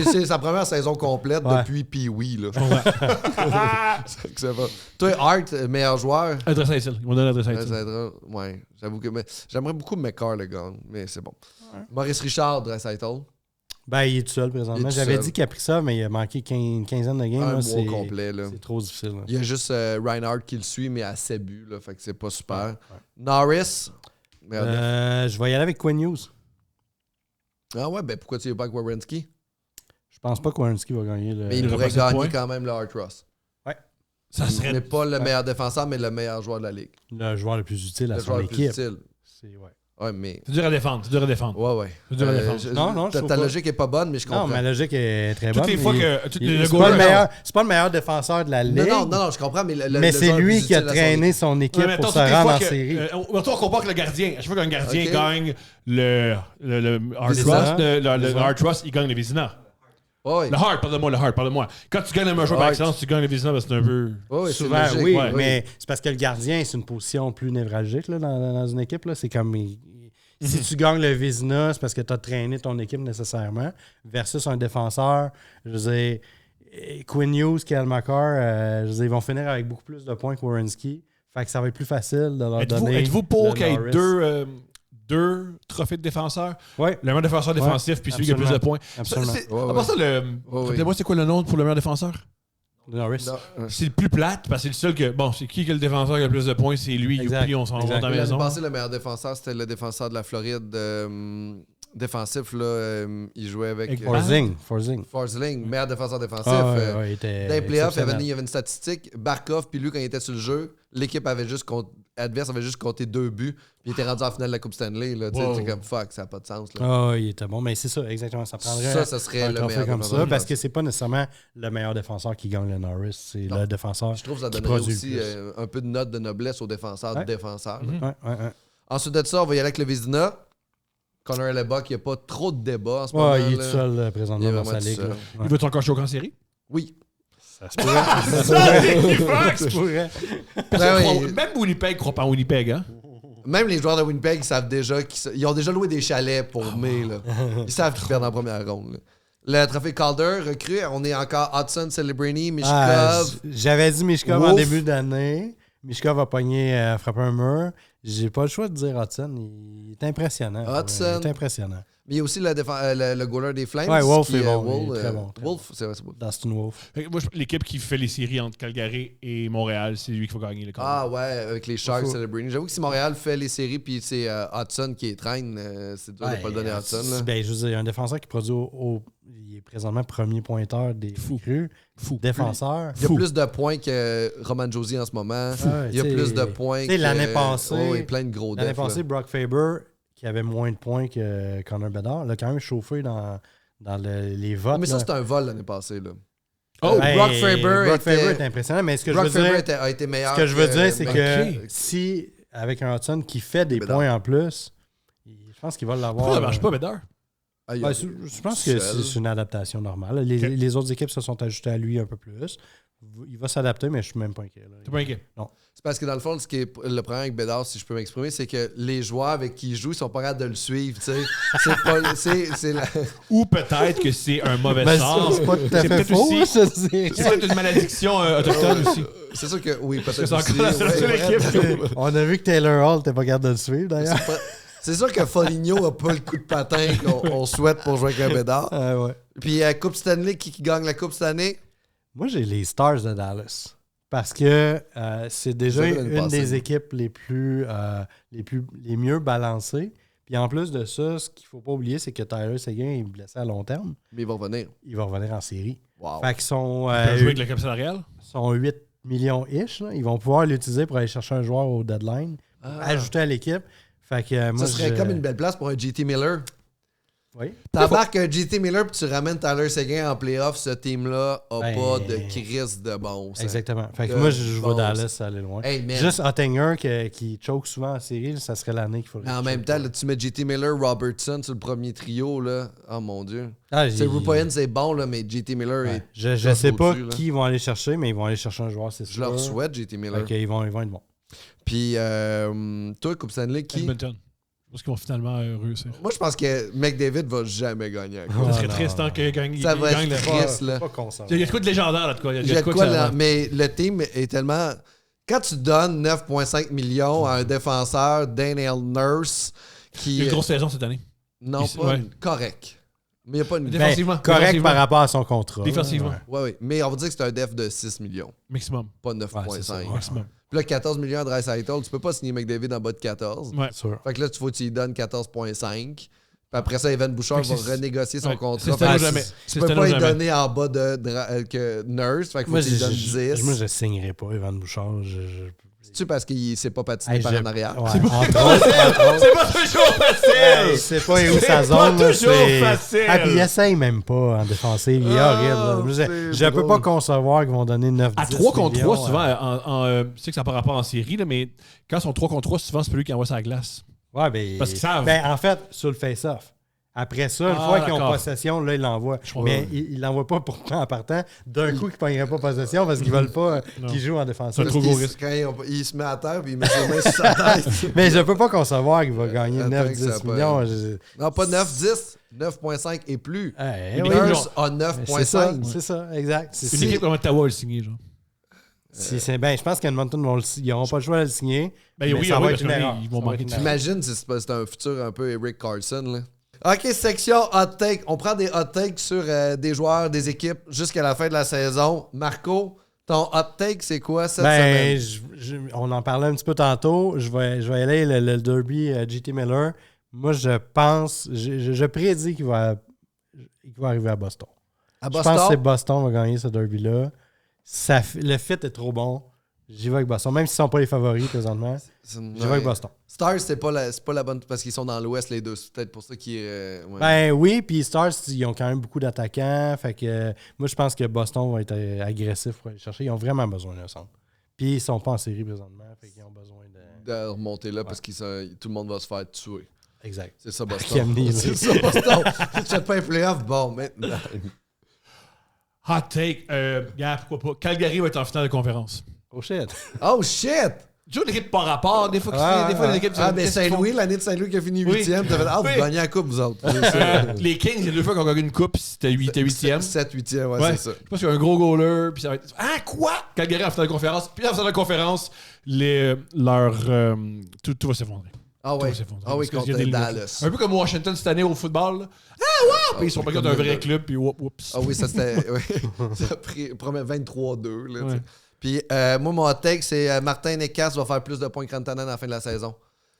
C'est sa première saison complète depuis Pee-Wee. Toi, Art, meilleur joueur. Draisaitl. Ils vont donner à Draisaitl. Ouais, j'avoue que... J'aimerais beaucoup McCarr le gagne, mais c'est bon. Maurice Richard, Draisaitl. Ben, il est tout seul présentement. J'avais dit qu'il a pris ça, mais il a manqué une quinzaine de games. Un mois complet. Là. C'est trop difficile. Là. Il y a juste Reinhardt qui le suit, mais à 7 buts. Là, fait que c'est pas super. Norris. Je vais y aller avec Quinn News. Ah ouais, ben pourquoi tu y vas pas avec Werenski? Je pense pas que Werenski va gagner. Mais il pourrait gagner quand même le Art Ross. Ouais. Ça serait... Mais pas le meilleur défenseur, mais le meilleur joueur de la Ligue. Le joueur le plus utile à son équipe. Le joueur le plus utile. Ouais, mais. C'est dur à défendre. Ouais. C'est dur à défendre. Non, je trouve ta pas. logique est pas bonne, mais je comprends. Non, ma logique est très bonne. Toutes les fois que c'est pas le meilleur défenseur de la ligue. Non, je comprends, mais mais c'est lui qui a traîné son équipe pour se rendre en série. Mettons, on compare que le gardien. À chaque fois qu'un gardien gagne le Hart Trust, il gagne le Vézina. Ouais. Le Hart, pardonne-moi. Quand tu gagnes le meilleur joueur par excellence, tu gagnes le Vézina parce que c'est un peu... Ouais, souvent, logique, oui, ouais. mais c'est parce que le gardien, c'est une position plus névralgique là, dans une équipe. Là. C'est comme... Si tu gagnes le Vézina, c'est parce que tu as traîné ton équipe nécessairement. Versus un défenseur, je veux dire, Quinn Hughes, Kyle McCarr, je veux dire, ils vont finir avec beaucoup plus de points que Werenski. Fait que ça va être plus facile de leur donner... Êtes-vous pour qu'il y ait Norris. deux trophées de défenseurs? Oui. Le meilleur défenseur défensif, puis celui qui a plus de points. Absolument. À part ça, rappelez-moi, c'est quoi le nom pour le meilleur défenseur? Norris. C'est le plus plate, parce que c'est le seul que... Bon, c'est qui le défenseur qui a le plus de points? C'est lui, Youpi, on s'en va dans la L'année maison. passée, le meilleur défenseur, c'était le défenseur de la Floride défensif. Là, il jouait avec... Forsling, meilleur défenseur défensif. Dans les playoffs, il y avait une statistique. Barkov, puis lui, quand il était sur le jeu, l'équipe adverse avait juste compté 2 buts, puis il était rendu en finale de la Coupe Stanley. Là, c'est comme fuck, ça n'a pas de sens. Il était bon, mais c'est ça, exactement. Ça prendrait ça serait le trophée meilleur comme défenseur. ça, parce que c'est pas nécessairement le meilleur défenseur qui gagne le Norris, c'est le défenseur. Je trouve que ça qui donnerait produit aussi un peu de note de noblesse aux défenseurs. Ouais. Ensuite de ça, on va y aller avec le Vézina. Connor Hellebuck, il n'y a pas trop de débat en ce moment. Il est tout seul présentement dans sa ligue. Il veut-tu encore choquer en série? Oui. Ça se pourrait. Même Winnipeg ne croit pas en Winnipeg, hein? Même les joueurs de Winnipeg savent déjà qu'ils ont déjà loué des chalets pour mai. Là. Ils savent qu'ils perdent en première ronde. Là. Le trophée Calder, recrue, on est encore Hudson, Celebrini, Michkov. J'avais dit Michkov en début d'année. Michkov a pogné, frappé un mur. J'ai pas le choix de dire Hudson. Il est impressionnant. Hudson. Il est impressionnant. Mais il y a aussi le goaler des Flames. Ouais, Wolf est bon. Il est très bon. Wolf, c'est beau. Dustin Wolf. Moi, l'équipe qui fait les séries entre Calgary et Montréal, c'est lui qu'il faut gagner le Calder. Ah ouais, avec les Sharks, Celebrini. J'avoue que si Montréal fait les séries puis c'est Hudson qui les traîne, c'est dur de ne pas le donner à Hudson. Là. Ben, je veux dire, un défenseur qui produit il est présentement premier pointeur des crues. Défenseur. Il y a plus de points que Roman Josi en ce moment. Il y a plus de points que... L'année passée... il y a plein de gros L'année passée, Brock Faber, qui avait moins de points que Connor Bedard, l'a quand même chauffé dans les votes. Mais ça, c'était un vol l'année passée. Là. Brock Faber était impressionnant, mais ce que Brock je veux Faber dire... a été meilleur. Ce que je veux dire, c'est que si, avec un Hudson qui fait des points en plus, je pense qu'il va l'avoir... Pourquoi ça marche pas, Bedard? Je pense que c'est une adaptation normale. Les autres équipes se sont ajoutées à lui un peu plus. Il va s'adapter, mais je suis même pas inquiet. T'es pas inquiet? Non. C'est parce que dans le fond, ce qui est le problème avec Bédard, si je peux m'exprimer, c'est que les joueurs avec qui il joue, ils sont pas capables de le suivre. C'est Ou peut-être que c'est un mauvais sort. C'est pas tout à fait faux. C'est peut-être une malédiction autochtone aussi. C'est sûr que oui, peut-être. C'est encore la seule équipe. On a vu que Taylor Hall n'était pas capable de le suivre, d'ailleurs. C'est sûr que Foligno n'a pas le coup de patin qu'on souhaite pour jouer avec un Bédard. Ouais. Puis Coupe Stanley, qui gagne la Coupe cette année? Moi, j'ai les Stars de Dallas. Parce que c'est déjà une des équipes les mieux balancées. Puis en plus de ça, ce qu'il ne faut pas oublier, c'est que Tyler Seguin est blessé à long terme. Mais il va revenir. Il va revenir en série. Wow. Fait qu'ils sont... Il peut jouer avec le cap salarial? Sont 8 millions-ish. Là. Ils vont pouvoir l'utiliser pour aller chercher un joueur au deadline. Ajouter à l'équipe. Fait que, moi, ça serait comme une belle place pour un JT Miller. Oui. T'embarques un JT Miller puis tu ramènes Tyler Seguin en playoff, ce team-là a pas de crise de bon sens. Exactement. Fait que moi, je vois Dallas aller loin. Hey, juste Ottinger qui choke souvent en série, ça serait l'année qu'il faudrait. En même temps, là, tu mets JT Miller, Robertson sur le premier trio, là. Oh mon Dieu. Rupoyen, c'est bon, là, mais JT Miller est. Je sais pas qui ils vont aller chercher, mais ils vont aller chercher un joueur, c'est sûr. Je leur souhaite, JT Miller. Ok, ils vont être bons. Puis, toi, Coupe Stanley, qui? Edmonton. Je pense qu'ils vont finalement réussir. Moi, je pense que McDavid va jamais gagner. Ça serait triste tant qu'il gagne. Ça va être triste, là. Il y a de quoi de légendaire, là, de quoi. Il y a de quoi, là, mais le team est tellement... Quand tu donnes 9,5 millions à un défenseur, Daniel Nurse, qui... Il y a une grosse saison cette année. Non, correct. Mais il n'y a pas une... Défensivement. Correct par rapport à son contrat. Défensivement. Oui. Mais on va dire que c'est un def de 6 millions. Maximum. Pas 9,5. Maximum. Puis là, 14 millions à Draisaitl, tu peux pas signer McDavid en bas de 14. Ouais. Fait que là, tu lui donnes 14,5. Puis après ça, Evan Bouchard va renégocier son contrat. C'est jamais. Tu peux pas lui donner en bas que Nurse. Fait qu'il faut qu'il donne 10. Moi, je signerai pas Evan Bouchard. C'est-tu parce qu'il s'est pas patiné par en arrière? Ouais, C'est pas entre autres. C'est pas toujours facile! C'est pas où C'est sa pas zone. là, toujours c'est- facile. Ah, puis il essaye même pas en défensive. Il est horrible. Là. Je peux drôle. pas concevoir qu'ils vont donner 9 À 3 contre 3, souvent, je sais que ça n'a pas rapport en série, là, mais quand ils sont 3 contre 3, souvent, c'est pas lui qui envoie sa glace. Ouais, ben, Parce qu'ils savent. Ben, en fait, sur le face-off. Après ça, une fois qu'ils ont d'accord. possession, là, ils l'envoient. Je comprends. Mais ils l'envoient pas pourtant en partant. D'un coup, ils ne pogneraient pas possession parce qu'ils veulent pas Non. qu'ils jouent en défensif. C'est trop gros risque. Quand il se met à terre puis il met ses mains sur sa tête. Mais je peux pas concevoir qu'il va gagner Attends que ça 9-10 a pas- millions. Non, pas 9-10, 9.5 et plus. Eh Une oui, équipe, Nurse a mais 9.5. c'est ça, exact. C'est Une si- équipe comme Ottawa le signer, genre. ben, je pense qu'Edmonton, ils n'auront pas le choix de le signer. Ben mais oui, ça va oui, être une parce que erreur. ils vont Ça va manquer être de une erreur. T'imagines si c'est un futur un peu Eric Carlson, là. OK, section hot take. On prend des hot takes sur des joueurs, des équipes jusqu'à la fin de la saison. Marco, ton hot take, c'est quoi cette Ben, semaine? on en parlait un petit peu tantôt. Je vais aller le derby JT Miller. Moi, je pense, je prédis qu'il va arriver à Boston. À Je Boston? pense que c'est Boston qui va gagner ce derby-là. Le fit est trop bon. J'y vais avec Boston. Même s'ils ne sont pas les favoris présentement, j'y vais avec Boston. Stars, c'est pas la bonne... Parce qu'ils sont dans l'Ouest, les deux. C'est peut-être pour ça qu'ils... ouais. Ben oui, puis Stars, ils ont quand même beaucoup d'attaquants. Fait que moi, je pense que Boston va être agressif pour aller chercher. Ils ont vraiment besoin d'un centre. Puis ils sont pas en série présentement. Fait qu'ils ont besoin de... De remonter là parce que tout le monde va se faire tuer. Exact. C'est ça, Boston. Kemny, C'est là. ça, Boston. Tu fais pas un playoff, bon, maintenant. Hot take. Gars, pourquoi pas. Calgary va être en finale de conférence. Oh shit. Oh, shit! Toujours l'équipe par rapport. Des fois, Ah, des fois ah, les équipes. Ah, ben qu'est-ce qu'ils font? Saint-Louis, l'année de Saint-Louis qui a fini Oui. 8e, t'as fait « Ah, vous Oui. gagnez la coupe, vous autres. » Les Kings, il y a 2 fois qu'on a gagné une coupe, c'était 8e. 7, 8e, ouais, Ouais, c'est ça. je pense qu'il y a un gros goaler, puis ça va être. Ah, quoi? Calgary en finale de conférence. Puis en finale de conférence, tout va s'effondrer. Ah Tout ouais. va s'effondrer. Ah oui, Parce qu'il y a contre des limites, Dallas. là. Un peu comme Washington cette année au football. Là. Ah, wow! Puis ils sont pas contre un vrai club, puis oups. Ah oui, ça c'était... oui. Ça a pris 23-2, là, tu sais. Ouais. Puis moi, mon hot take, c'est Martin Necas va faire plus de points que Rantanen à la fin de la saison.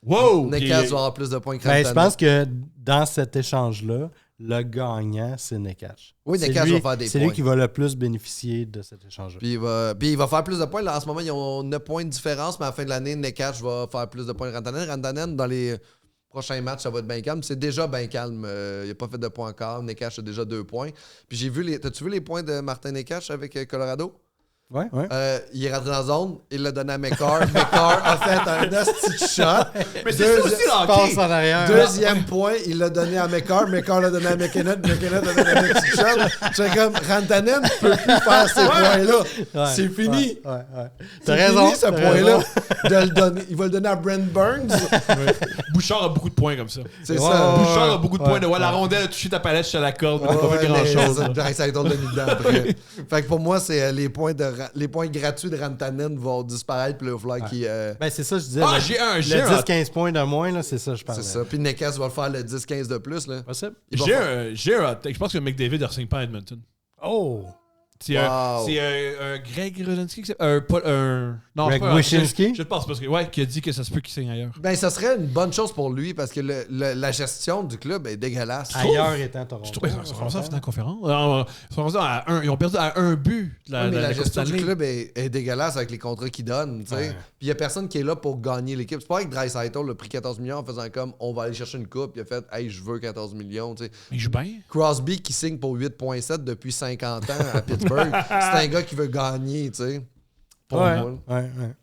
Wow! Necas Puis, va avoir plus de points que Ben, Rantanen. je pense que dans cet échange-là, le gagnant, c'est Nekash. Oui, C'est Necas lui- va faire des C'est points. lui qui va le plus bénéficier de cet échange-là. Puis il va faire plus de points. Là, en ce moment, ils ont 9 points de différence, mais à la fin de l'année, Necas va faire plus de points que Rantanen. Rantanen, dans les prochains matchs, ça va être bien calme. C'est déjà bien calme. Il n'a pas fait de points encore. Necas a déjà 2 points. Puis j'ai vu T'as-tu vu les points de Martin Necas avec Colorado? Ouais, ouais. Il est rentré dans la zone, il l'a donné à McCarr. McCarr a fait un nasty shot. Mais c'est ça aussi le Passe hockey. en arrière. Deuxième point, il l'a donné à McCarr. McCarr l'a donné à McKinnon. McKinnon l'a donné à McShot. C'est comme Rantanen ne peut plus faire ces points-là. Ouais, C'est fini. Ouais, ouais. C'est T'as raison. fini, ce t'as point-là. raison. De le donner. Il va le donner à Brent Burns. Bouchard a beaucoup de points comme ça. C'est Ouais, ça. ouais, Bouchard a beaucoup de points. ouais. La rondelle a touché ta palette, je suis à la corde, mais t'as pas Ouais, fait grand-chose. mais Draisaitl l'a mis dedans après. Fait que pour moi, c'est les points gratuits de Rantanen vont disparaître. Puis là, il va falloir qu'il... Ben, c'est ça, je disais. Ah, le- j'ai un. Le 10-15 points de moins, là, c'est ça, je parlais. C'est ça. Puis Necas va le faire le 10-15 de plus. Là. Possible. Il va J'ai un hot take. Je pense que McDavid ne re-signe pas à Edmonton. Oh! C'est Wow. un Greg Rodzinski qui s'appelle. Non, Greg c'est pas un- Wyshynski? Je pense parce que qui a dit que ça se peut qu'il signe ailleurs. Ben, ça serait une bonne chose pour lui parce que la gestion du club est dégueulasse. Ailleurs étant Toronto. Je trouve qu'ils sont rendus en finale de conférence. Ils sont rendus à un. Ils ont perdu à un but de Oui, mais la Coupe gestion du Stanley. club est dégueulasse avec les contrats qu'ils donnent. Tu sais. Ouais. Puis il n'y a personne qui est là pour gagner l'équipe. C'est pas avec Draisaitl a pris 14 millions en faisant comme on va aller chercher une coupe. Il a fait hey, je veux 14 millions. Tu sais. Mais il joue bien. Crosby qui signe pour 8,7 depuis 50 ans à Pittsburgh. C'est un gars qui veut gagner. Tu sais. Pour Ouais, moi. ouais, ouais.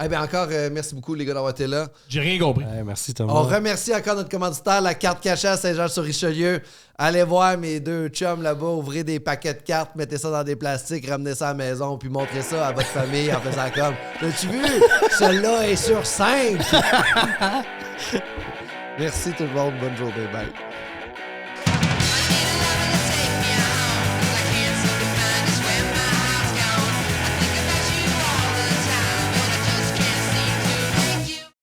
Eh bien, encore, merci beaucoup, les gars, d'avoir été là. J'ai rien compris. Ouais, merci, Thomas. On remercie encore notre commanditaire, la carte cachée à Saint-Jean-sur-Richelieu. Allez voir mes deux chums là-bas, ouvrez des paquets de cartes, mettez ça dans des plastiques, ramenez ça à la maison, puis montrez ça à votre famille en faisant comme « L'as-tu vu? Celle-là est sur 5! » Merci tout le monde, bonne journée, bye.